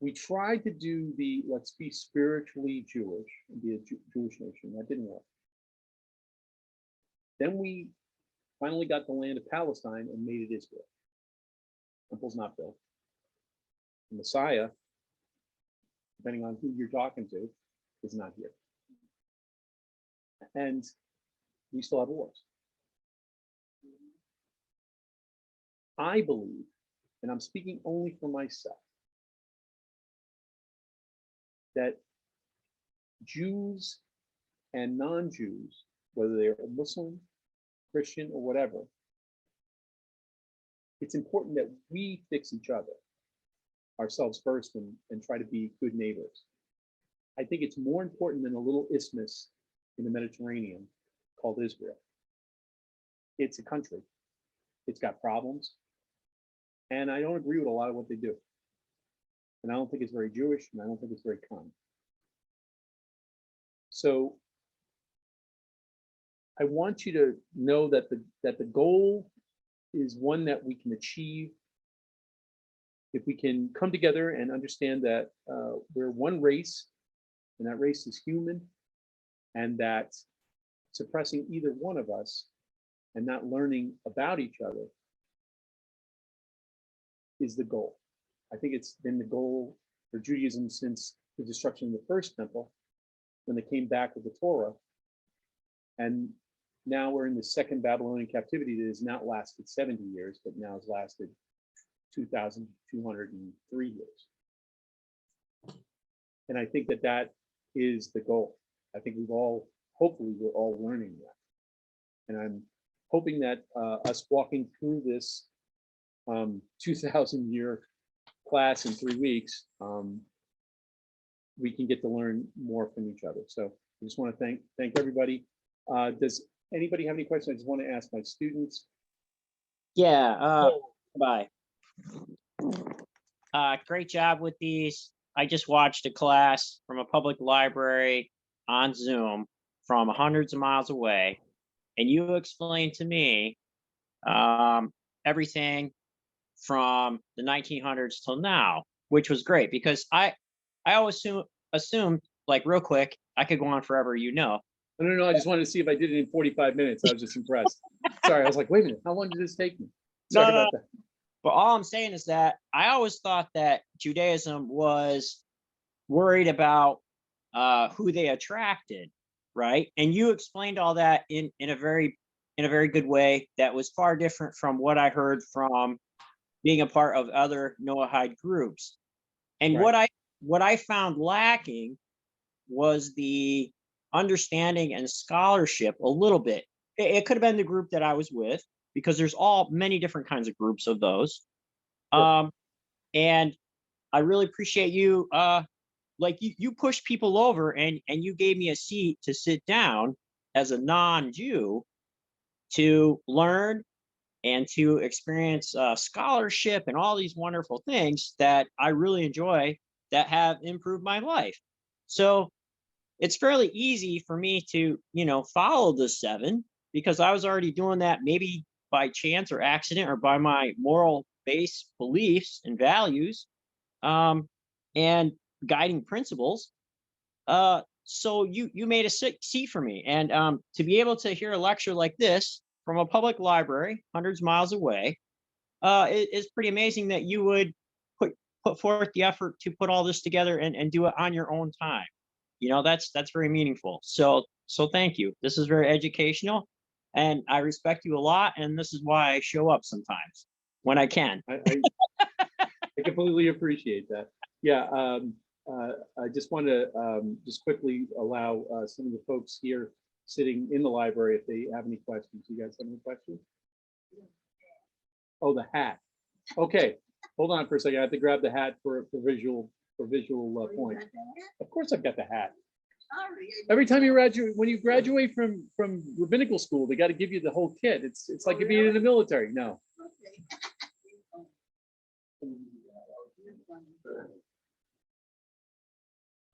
We tried to do the let's be spiritually Jewish and be a Jewish nation. That didn't work. Then we finally got the land of Palestine and made it Israel. Temple's not built. The Messiah, depending on who you're talking to, is not here. And we still have wars. I believe, and I'm speaking only for myself, that Jews and non-Jews, whether they're Muslim, Christian, or whatever, it's important that we fix each other, ourselves first, and try to be good neighbors. I think it's more important than a little isthmus in the Mediterranean called Israel. It's a country. It's got problems. And I don't agree with a lot of what they do. And I don't think it's very Jewish, and I don't think it's very kind. So I want you to know that the goal is one that we can achieve if we can come together and understand that we're one race, and that race is human, and that suppressing either one of us and not learning about each other is the goal. I think it's been the goal for Judaism since the destruction of the first temple, when they came back with the Torah. And now we're in the second Babylonian captivity that has not lasted 70 years, but now has lasted 2,203 years. And I think that that is the goal. I think hopefully we're all learning that. And I'm hoping that us walking through this 2,000-year class in 3 weeks, we can get to learn more from each other. So I just want to thank everybody. Does anybody have any questions? I just want to ask my students. Yeah, bye. Great job with these. I just watched a class from a public library on Zoom from hundreds of miles away, and you explained to me everything from the 1900s till now, which was great because I always assumed, like, real quick, I could go on forever, No, I just wanted to see if I did it in 45 minutes. I was just impressed. Sorry, I was like, wait a minute, how long did this take me? Sorry about that. But all I'm saying is that I always thought that Judaism was worried about who they attracted, right? And you explained all that in a very good way that was far different from what I heard from being a part of other Noahide groups. And Right. what I found lacking was the understanding and scholarship a little bit. It could have been the group that I was with, because there's many different kinds of groups of those. Sure. And I really appreciate you. Like you pushed people over and you gave me a seat to sit down as a non-Jew to learn and to experience scholarship and all these wonderful things that I really enjoy that have improved my life. So it's fairly easy for me to, follow the 7, because I was already doing that, maybe by chance or accident or by my moral based beliefs and values and guiding principles. So you made a seat for me, and to be able to hear a lecture like this from a public library hundreds of miles away is pretty amazing that you would put forth the effort to put all this together and do it on your own time. That's very meaningful. So thank you. This is very educational, and I respect you a lot. And this is why I show up sometimes when I can. I completely appreciate that. Yeah. I just want to just quickly allow some of the folks here sitting in the library if they have any questions. You guys have any questions? Oh, the hat. Okay, hold on for a second. I have to grab the hat for visual Oh, you point. got that? Of course, I've got the hat. Sorry. Every time you graduate, when you graduate from rabbinical school, they got to give you the whole kit. It's like Oh, if you're in the really? military. No. Okay.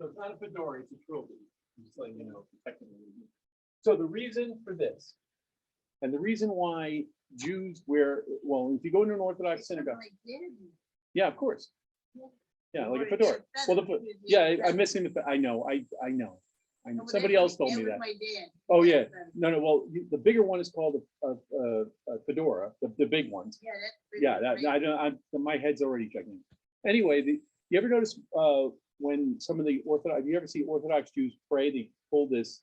So it's not a fedora, it's a trophy. Just letting you know, technically. So the reason for this, and the reason why Jews wear, well, if you go into an Orthodox synagogue, Like Disney. yeah, of course. Yeah, like a Or fedora. it's Well, feathers, you yeah, get I'm missing the, I know. No, but Somebody that else was- told me was that. My dad. Oh, He yeah. had feathers. No, well, the bigger one is called a fedora, the big ones. Yeah, that's. Yeah, pretty that, I great. don't, my head's already checking. Anyway, you ever notice, when some of the Orthodox, you ever see Orthodox Jews pray, they pull this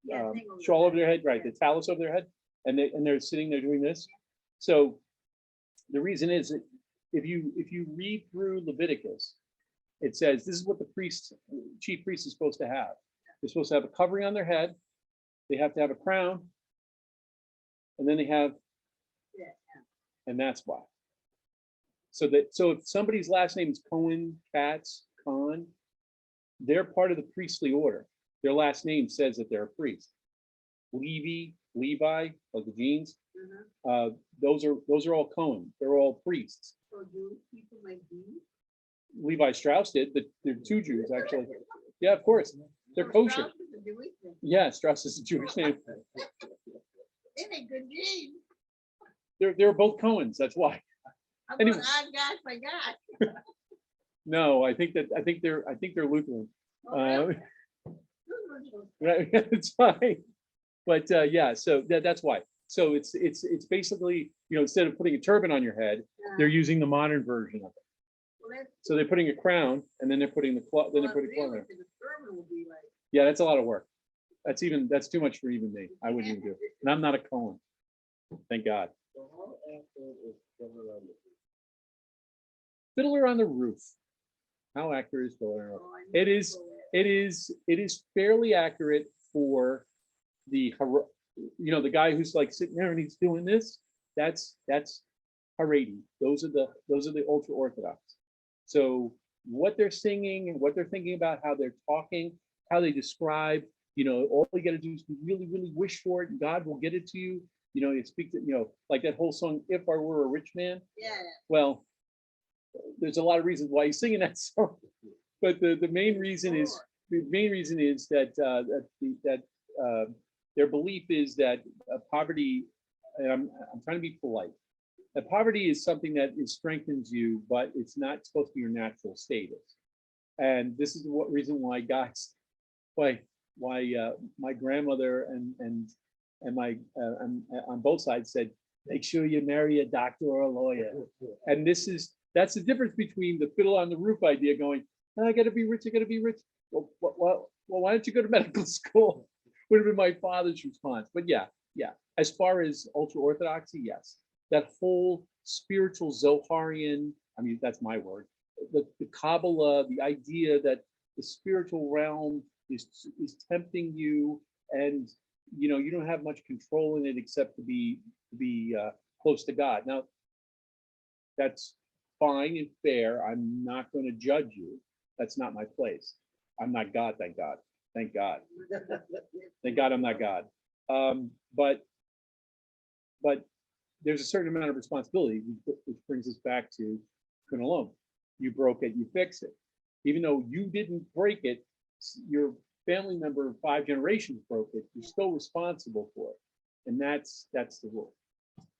Yeah, thing over shawl their over their head, right, yeah. the talus over their head, and they're sitting there doing this. So the reason is that if you read through Leviticus, it says this is what the chief priest is supposed to have. They're supposed to have a covering on their head, they have to have a crown, and then they have, Yeah, and that's why. So if somebody's last name is Cohen, Katz, Khan, they're part of the priestly order. Their last name says that they're a priest. Levi, like the jeans, mhm. those are all Cohen. They're all priests. So do people like these? Levi Strauss did, but they're two Jews actually. Yeah, of course. They're So kosher. Strauss is a Jewish thing. Yeah, Strauss is a Jewish name. They make good jeans. They're both Cohens. That's why. I'm Anyway. going odd guys by God. No, I think they're Lutheran. Oh, really? Right, that's fine. But yeah, so that's why. So it's basically, instead of putting a turban on your head, they're using the modern version of it. Well, that's- So they're putting a crown and then they're putting the cloth, then they're well, putting cloth on. realistic, the sermon will be like. Yeah, that's a lot of work. That's too much for even me. I wouldn't even do it. And I'm not a Cohen. Thank God. Fiddler on the Roof. How accurate is Fiddler on the Roof? Oh, I know It is- people that- It is fairly accurate for the guy who's like sitting there and he's doing this. That's Haredi. Those are the ultra Orthodox. So what they're singing and what they're thinking about, how they're talking, how they describe, all you got to do is really, really wish for it, and God will get it to you. It speaks to, like that whole song, "If I Were a Rich Man." Yeah, Well, there's a lot of reasons why he's singing that song, but the main reason is that their belief is that poverty, and I'm trying to be polite, that poverty is something that strengthens you, but it's not supposed to be your natural status. And this is the reason why my grandmother and my on both sides said, make sure you marry a doctor or a lawyer. And that's the difference between the Fiddle on the Roof idea going, I gotta be rich, I gotta be rich. Well, why don't you go to medical school? Would have been my father's response. But yeah. As far as ultra orthodoxy, yes. That whole spiritual Zoharian, I mean, that's my word. The Kabbalah, the idea that the spiritual realm is tempting you, and you don't have much control in it except to be close to God. Now, that's fine and fair. I'm not going to judge you. That's not my place. I'm not God, thank God. Thank God. Thank God I'm not God. But there's a certain amount of responsibility, which brings us back to Kun Olam. You broke it, you fix it. Even though you didn't break it, your family member of 5 generations broke it, you're still responsible for it. And that's the rule.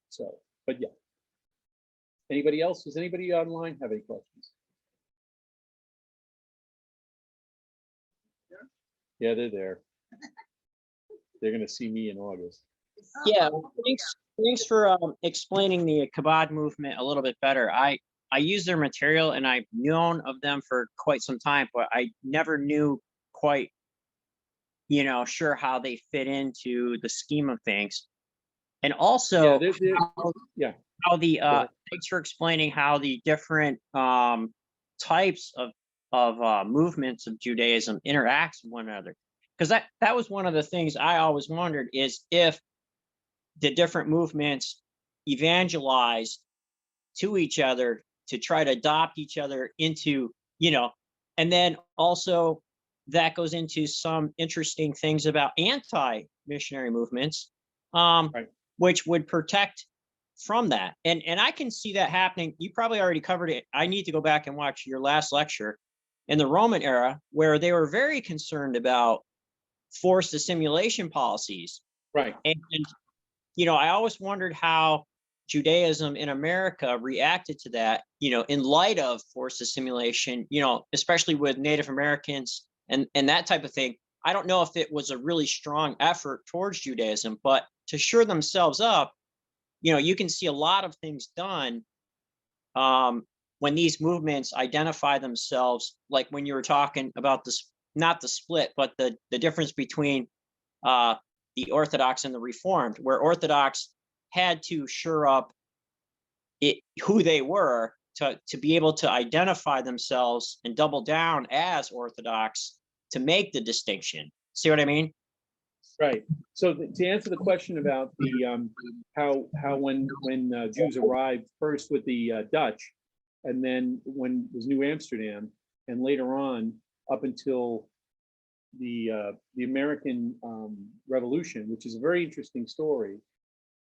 So, but yeah. Anybody else? Does anybody online have any questions? Yeah, they're there. They're gonna see me in August. Yeah, thanks for explaining the Chabad movement a little bit better. I use their material and I've known of them for quite some time, but I never knew quite, sure how they fit into the scheme of things. And also Yeah, how the ahead. thanks for explaining how the different types of movements of Judaism interacts with one another. Because that was one of the things I always wondered, is if the different movements evangelized to each other to try to adopt each other into, and then also that goes into some interesting things about anti-missionary movements, Right. which would protect from that. And I can see that happening. You probably already covered it. I need to go back and watch your last lecture in the Roman era, where they were very concerned about forced assimilation policies. Right. And I always wondered how Judaism in America reacted to that, in light of forced assimilation, especially with Native Americans and that type of thing. I don't know if it was a really strong effort towards Judaism, but to shore themselves up, you can see a lot of things done when these movements identify themselves, like when you were talking about this, not the split, but the difference between the Orthodox and the Reformed, where Orthodox had to shore up who they were to be able to identify themselves and double down as Orthodox to make the distinction. See what I mean? Right. So to answer the question about the how when Jews arrived first with the Dutch, and then when it was New Amsterdam, and later on up until the American Revolution, which is a very interesting story,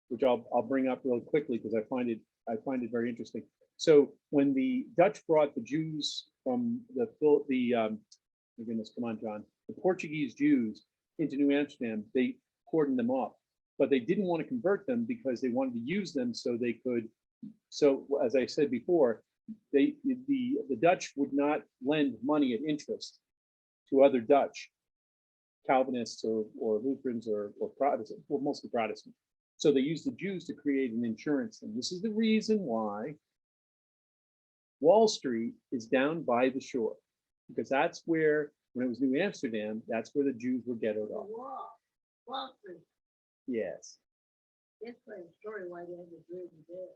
which I'll bring up really quickly because I find it very interesting. So when the Dutch brought the Jews from the my goodness, come on, John, the Portuguese Jews into New Amsterdam, they cordoned them off, but they didn't want to convert them because they wanted to use them so they could. So as I said before, the Dutch would not lend money at interest to other Dutch Calvinists or Lutherans or Protestants, well, mostly Protestant. So they used the Jews to create an insurance. And this is the reason why Wall Street is down by the shore, because that's where, when it was New Amsterdam, that's where the Jews were ghettoed off. Wall Street. Yes. That's quite a story why they had the bridge there.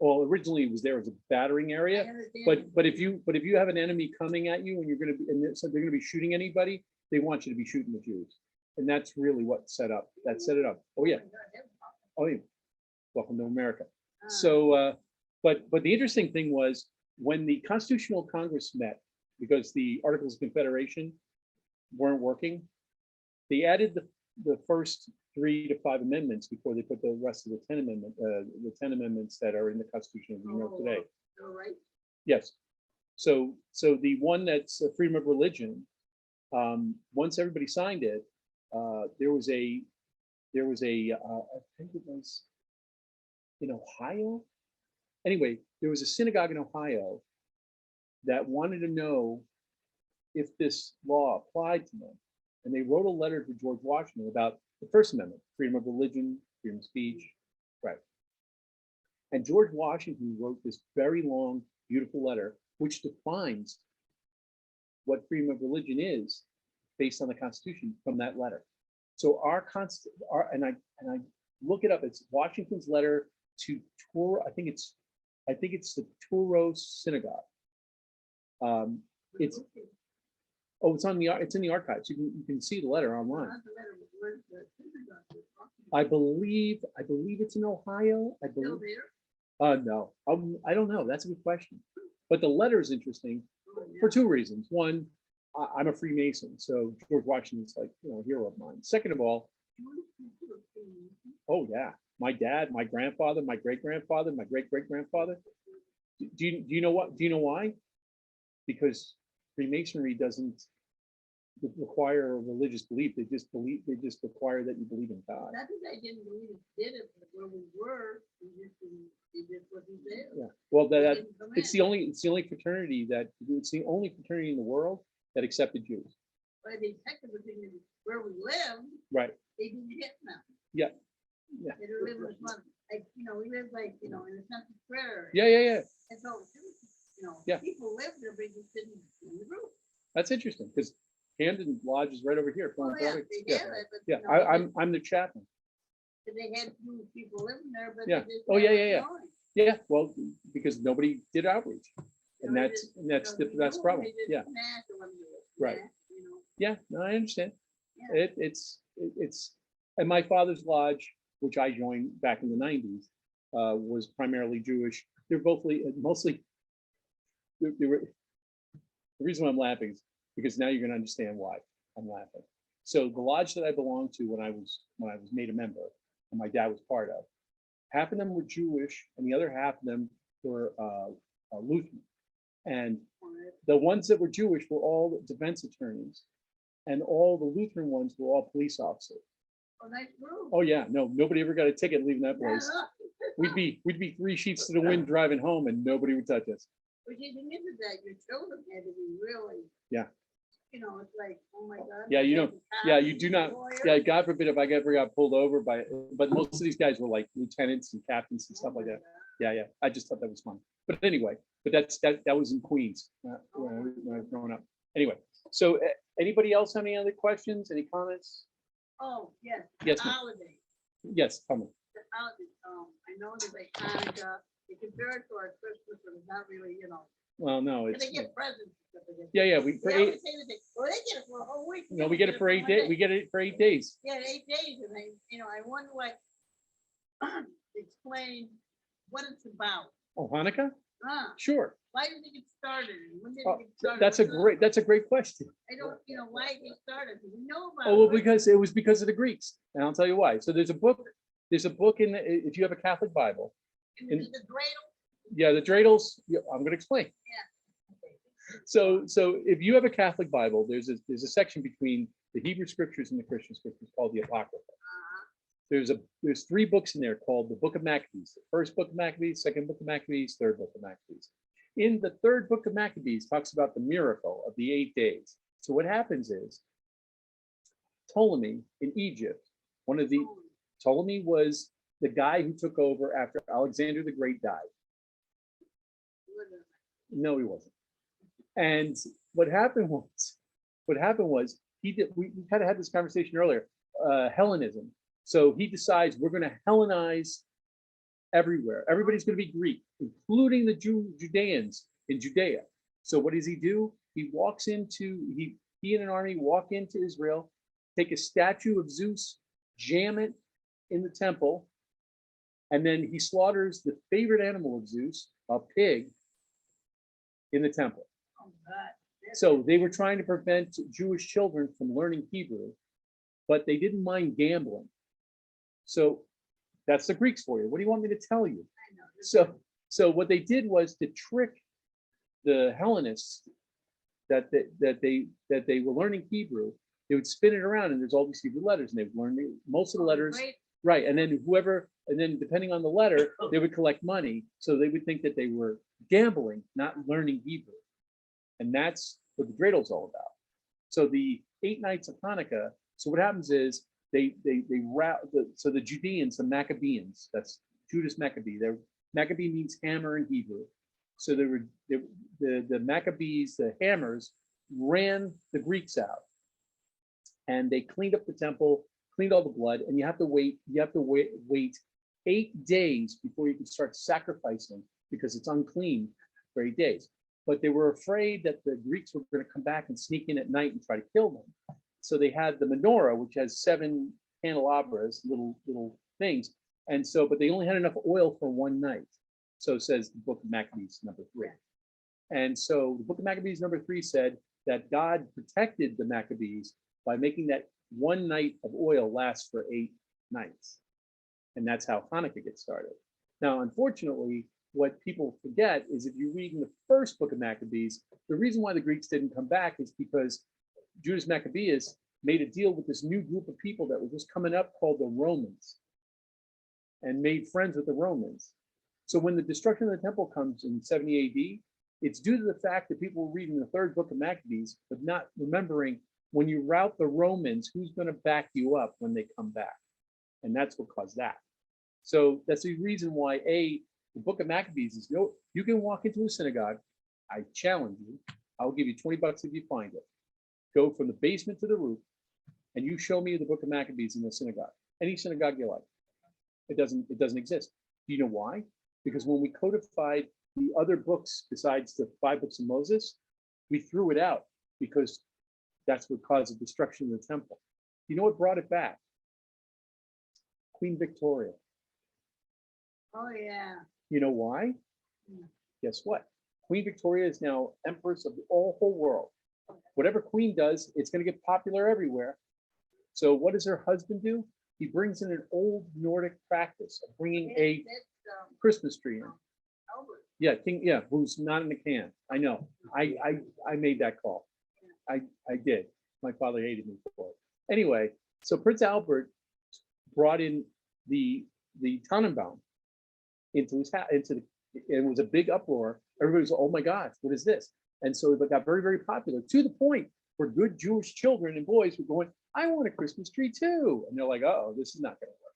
Well, originally it was there as a battering area, but if you have an enemy coming at you and you're going to be, and so they're going to be shooting anybody, they want you to be shooting the Jews, and that's really what set up. That set it up. Oh yeah. Oh yeah. Welcome to America. So, but the interesting thing was when the Constitutional Congress met, because the Articles of Confederation weren't working, they added the first 3 to 5 amendments before they put the rest of the 10 amendments that are in the Constitution as we know today. Right. Yes. So the one that's freedom of religion, once everybody signed it, there was a I think it was in Ohio. Anyway, there was a synagogue in Ohio that wanted to know if this law applied to them. And they wrote a letter to George Washington about the First Amendment, freedom of religion, freedom of speech, right? And George Washington wrote this very long, beautiful letter, which defines what freedom of religion is based on the Constitution from that letter. So and I look it up. It's Washington's letter to I think it's the Truro Synagogue. It's in the archives. You can see the letter online. I believe it's in Ohio. I believe. No, I don't know. That's a good question. But the letter is interesting for 2 reasons. One, I'm a Freemason, so George Washington's like a hero of mine. Second of all, oh yeah, my dad, my grandfather, my great-grandfather, my great-great-grandfather. Do you know what? Do you know why? Because Freemasonry doesn't require a religious belief. They just require that you believe in God. Not that I didn't believe it did it, but where we were, he did what he did. Yeah. Well, it's the only fraternity in the world that accepted Jews. But the technical thing is where we lived, right? They didn't hit them. Yeah. Yeah. They didn't live in we lived in the Central Square. Yeah. And so, yeah. People lived there, but just didn't in the group. That's interesting because Camden Lodge is right over here. Yeah. I'm the chaplain. They had people living there, but yeah. Yeah. Well, because nobody did outreach, and that's the problem. Yeah. Right. Yeah. No, I understand. Yeah. It's and my father's lodge, which I joined back in the 90s, was primarily Jewish. They're both mostly. They were, the reason why I'm laughing is because now you're going to understand why I'm laughing. So the lodge that I belonged to when I was made a member, and my dad was part of, half of them were Jewish, and the other half of them were Lutheran. And the ones that were Jewish were all defense attorneys, and all the Lutheran ones were all police officers. Oh, nice room. Oh yeah, no, nobody ever got a ticket leaving that place. We'd be 3 sheets to the wind driving home, and nobody would touch us. But you think into that, your children had to be really. Yeah. You know, it's like, oh my God. Yeah, you they know, had to yeah, copy you do the not. lawyer. Yeah, God forbid if I ever got pulled over by, but most of these guys were like lieutenants and captains and stuff Oh like my that. God. Yeah. I just thought that was fun. But anyway, that was in Queens when I was growing up. Anyway, so anybody else have any other questions? Any comments? Oh, yes. Yes, ma'am. Holiday. Yes, comment. The holiday, I know that they Hanukkah, they compare it to our Christmas, but it's not really, you know. Well, no, And it's they get presents. and stuff like that. yeah. We for They always eight. say that they get it for a whole week. No, we get it for 8 one days. day. We get it for 8 days. Yeah, 8 days, and I wonder what, explain what it's about. Oh, Hanukkah? Sure. Why did it get started? And when did Oh, it get started? that's a great question. I don't, why it get started? Do we know about? Oh, well, it? because it was because of the Greeks, and I'll tell you why. So there's a book in if you have a Catholic Bible. And is it the dreidel? Yeah, the dreidels. Yeah, I'm going to explain. So if you have a Catholic Bible, there's a section between the Hebrew scriptures and the Christian scriptures called the Apocrypha. There's 3 books in there called the Book of Maccabees, the first book of Maccabees, second book of Maccabees, third book of Maccabees. In the third book of Maccabees talks about the miracle of the 8 days. So what happens is Ptolemy in Egypt, Ptolemy was the guy who took over after Alexander the Great died. No, he wasn't. And what happened was we kind of had this conversation earlier, Hellenism. So he decides we're going to Hellenize everywhere. Everybody's going to be Greek, including the Judeans in Judea. So what does he do? He and an army walk into Israel, take a statue of Zeus, jam it in the temple, and then he slaughters the favorite animal of Zeus, a pig, in the temple. Oh, God. So they were trying to prevent Jewish children from learning Hebrew, but they didn't mind gambling. So that's the Greeks for you. What do you want me to tell you? I know. So what they did was to trick the Hellenists that they were learning Hebrew. They would spin it around, and there's all these Hebrew letters, and they would learn most of the letters. Right. Right, and then depending on the letter, they would collect money. So they would think that they were gambling, not learning Hebrew. And that's what the dreidel all about. So the 8 nights of Hanukkah, so what happens is the Judeans, the Maccabeans, that's Judas Maccabee. Maccabee means hammer in Hebrew. So the Maccabees, the hammers, ran the Greeks out. And they cleaned up the temple, cleaned all the blood, and you have to wait 8 days before you can start sacrificing because it's unclean for 8 days. But they were afraid that the Greeks were going to come back and sneak in at night and try to kill them. So they had the menorah, which has 7 candelabras, little things. And so, but they only had enough oil for 1 night. So it says the book of Maccabees, number 3. And so the book of Maccabees, number 3 said that God protected the Maccabees by making that 1 night of oil last for 8 nights. And that's how Hanukkah gets started. Now, unfortunately, what people forget is if you read in the first book of Maccabees, the reason why the Greeks didn't come back is because Judas Maccabeus made a deal with this new group of people that were just coming up called the Romans and made friends with the Romans. So when the destruction of the temple comes in 70 AD, it's due to the fact that people were reading the third book of Maccabees, but not remembering when you rout the Romans, who's going to back you up when they come back? And that's what caused that. So that's the reason why the book of Maccabees is you can walk into a synagogue. I challenge you. I'll give you $20 if you find it. Go from the basement to the roof, and you show me the book of Maccabees in the synagogue. Any synagogue you like. It doesn't exist. Do you know why? Because when we codified the other books besides the 5 books of Moses, we threw it out because that's what caused the destruction of the temple. You know what brought it back? Queen Victoria. Oh, yeah. You know why? Hmm. Guess what? Queen Victoria is now empress of the whole world. Whatever queen does, it's going to get popular everywhere. So what does her husband do? He brings in an old Nordic practice of bringing a Christmas tree in. Albert. Yeah, King. Yeah, who's not in a can. I know. I made that call. I did. My father hated me for it. Anyway, so Prince Albert brought in the Tannenbaum into his house. It was a big uproar. Everybody was, oh my God, what is this? And so it got very, very popular to the point where good Jewish children and boys were going, I want a Christmas tree too. And they're like, oh, this is not going to work.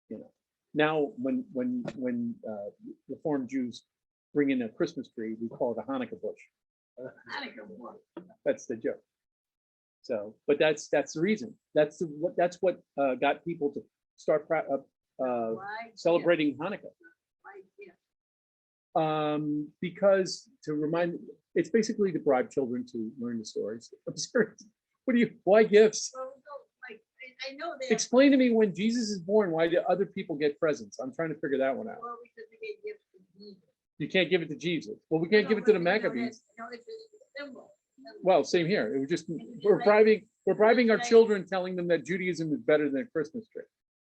You know. Now, when Reformed Jews bring in a Christmas tree, we call it a Hanukkah bush. That's the joke. So, but that's the reason. That's what got people to start celebrating Hanukkah. Because to remind, it's basically to bribe children to learn the stories. I'm serious. Why gifts? Well, no, like, I know they. Explain to me when Jesus is born, why do other people get presents? I'm trying to figure that one out. Well, because they get gifts to Jesus. You can't give it to Jesus. Well, we can't give it to the Maccabees. No, it's a symbol. Well, same here. It was just we're bribing our children, telling them that Judaism is better than a Christmas tree.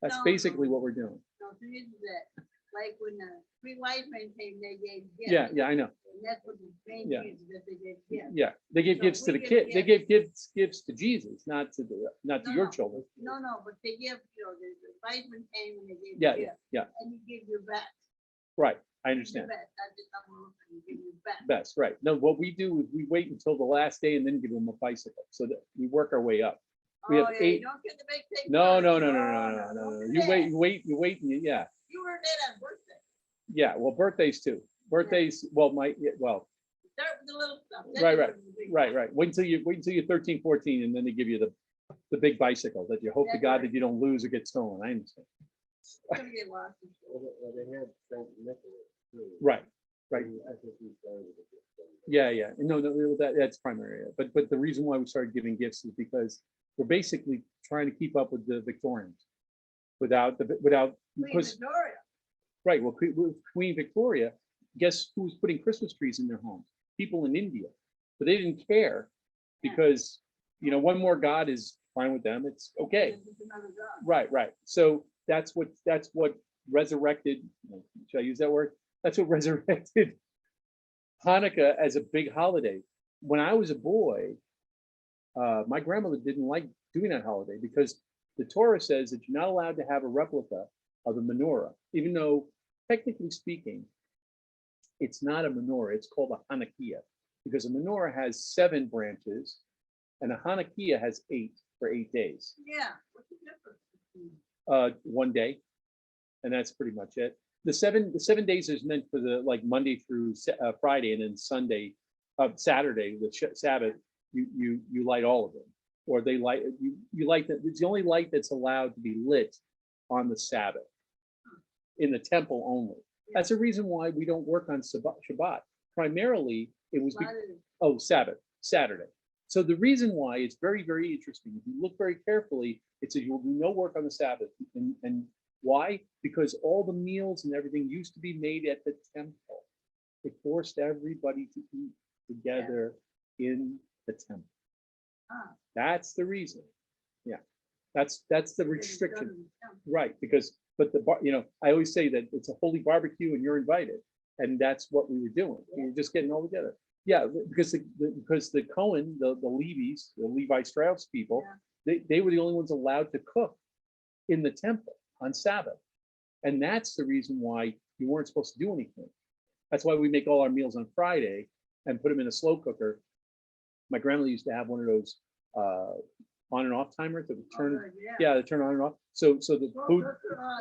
That's basically what we're doing. No, so here's that. Like when the three wise men came, they gave gifts. Yeah, I know. And that's what the main Yeah. thing is, that they gave gifts. Yeah, they gave So gifts to we the give kid. They gave gifts to Jesus, not to your children. No, but they give, the wise men came and they gave Yeah, gifts. yeah, And you give your best. right. I Your understand. best, not just someone else, you give your best. Best, right. No, what we do is we wait until the last day and then give them a bicycle so that we work our way up. We have Oh, yeah, 8. you don't get the big thing. No. No. You wait, and yeah. You were dead on birthday. Yeah, well, birthdays too. Birthdays, well, Start with the little stuff. then Right, you right, go to the big right, stuff. right. Wait until you're 13, 14, and then they give you the big bicycle that you hope to That's God right. that you don't lose or get stolen. I understand. It's gonna get lost. Right. Yeah. No, that's primary. But the reason why we started giving gifts is because we're basically trying to keep up with the Victorians without Queen because Victoria. right. Well, Queen Victoria, guess who's putting Christmas trees in their homes? People in India, but they didn't care because one more God is fine with them. It's okay. This is another God. Right. So that's what resurrected. Should I use that word? That's what resurrected Hanukkah as a big holiday. When I was a boy, my grandmother didn't like doing that holiday because the Torah says that you're not allowed to have a replica of the menorah, even though technically speaking, it's not a menorah. It's called a Hanukkah because a menorah has 7 branches and a Hanukkah has 8 for 8 days. Yeah, what's the difference? 1 day, and that's pretty much it. The seven days is meant for the Monday through Friday, and then Saturday, the Sabbath, you light all of them, or they light you light that. It's the only light that's allowed to be lit on the Sabbath in the temple only. That's the reason why we don't work on Shabbat. Primarily, it was Sabbath, Saturday. So the reason why it's very, very interesting. If you look very carefully, it says you will do no work on the Sabbath, and why? Because all the meals and everything used to be made at the temple. It forced everybody to eat together in the temple. That's the reason. Yeah, that's the restriction, right? Because I always say that it's a holy barbecue and you're invited, and that's what we were doing. We were just getting all together. Yeah, because the Cohen, the Levites, the Levi Strauss people, they were the only ones allowed to cook in the temple on Sabbath. And that's the reason why you weren't supposed to do anything. That's why we make all our meals on Friday and put them in a slow cooker. My grandmother used to have one of those on and off timers that would turn, they turn on and off. So the food,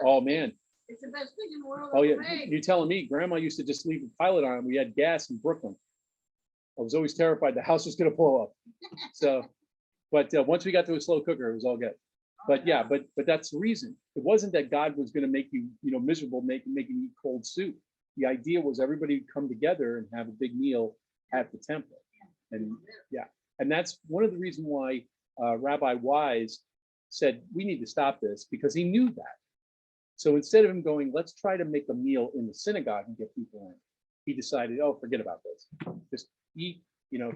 oh man. It's the best thing in the world. Oh yeah, you're telling me grandma used to just leave the pilot on. We had gas in Brooklyn. I was always terrified the house was going to blow up. So, but once we got to a slow cooker, it was all good. But yeah, but that's the reason. It wasn't that God was going to make you, miserable, making you eat cold soup. The idea was everybody would come together and have a big meal at the temple. And that's one of the reasons why Rabbi Wise said we need to stop this, because he knew that. So instead of him going, let's try to make a meal in the synagogue and get people in, he decided, oh, forget about this. Just eat,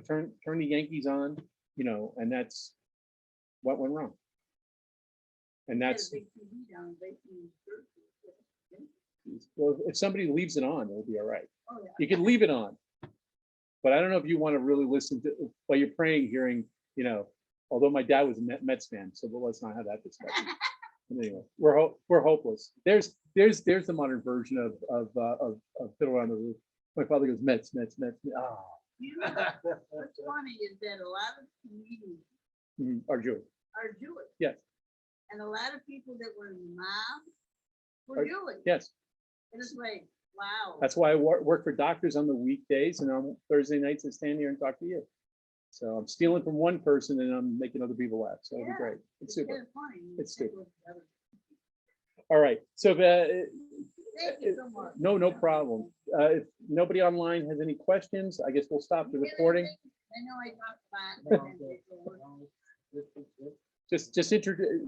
turn the Yankees on, and that's what went wrong. And that's, Big TV down, big TV church. well, if somebody leaves it on, it'll be all right. Oh, yeah. You can leave it on. But I don't know if you want to really listen to, while you're praying, hearing, although my dad was a Mets fan, so let's not have that discussion. Anyway, we're hopeless. There's the modern version of Fiddler on the Roof. My father goes, Mets. Ah, What's funny is that a lot of comedians are Jewish. are Jewish. Yes. And a lot of people that were in the mob Are- were Jewish. Yes. And it's like, wow. That's why I work for doctors on the weekdays, and on Thursday nights I stand here and talk to you. So I'm stealing from one person and I'm making other people laugh. So it'll be Yeah. great. It's It's super. kind of funny. It's super. Thank All right. So you so much. no problem. If nobody online has any questions, I guess we'll stop the recording. I know I talked about. Just introduce.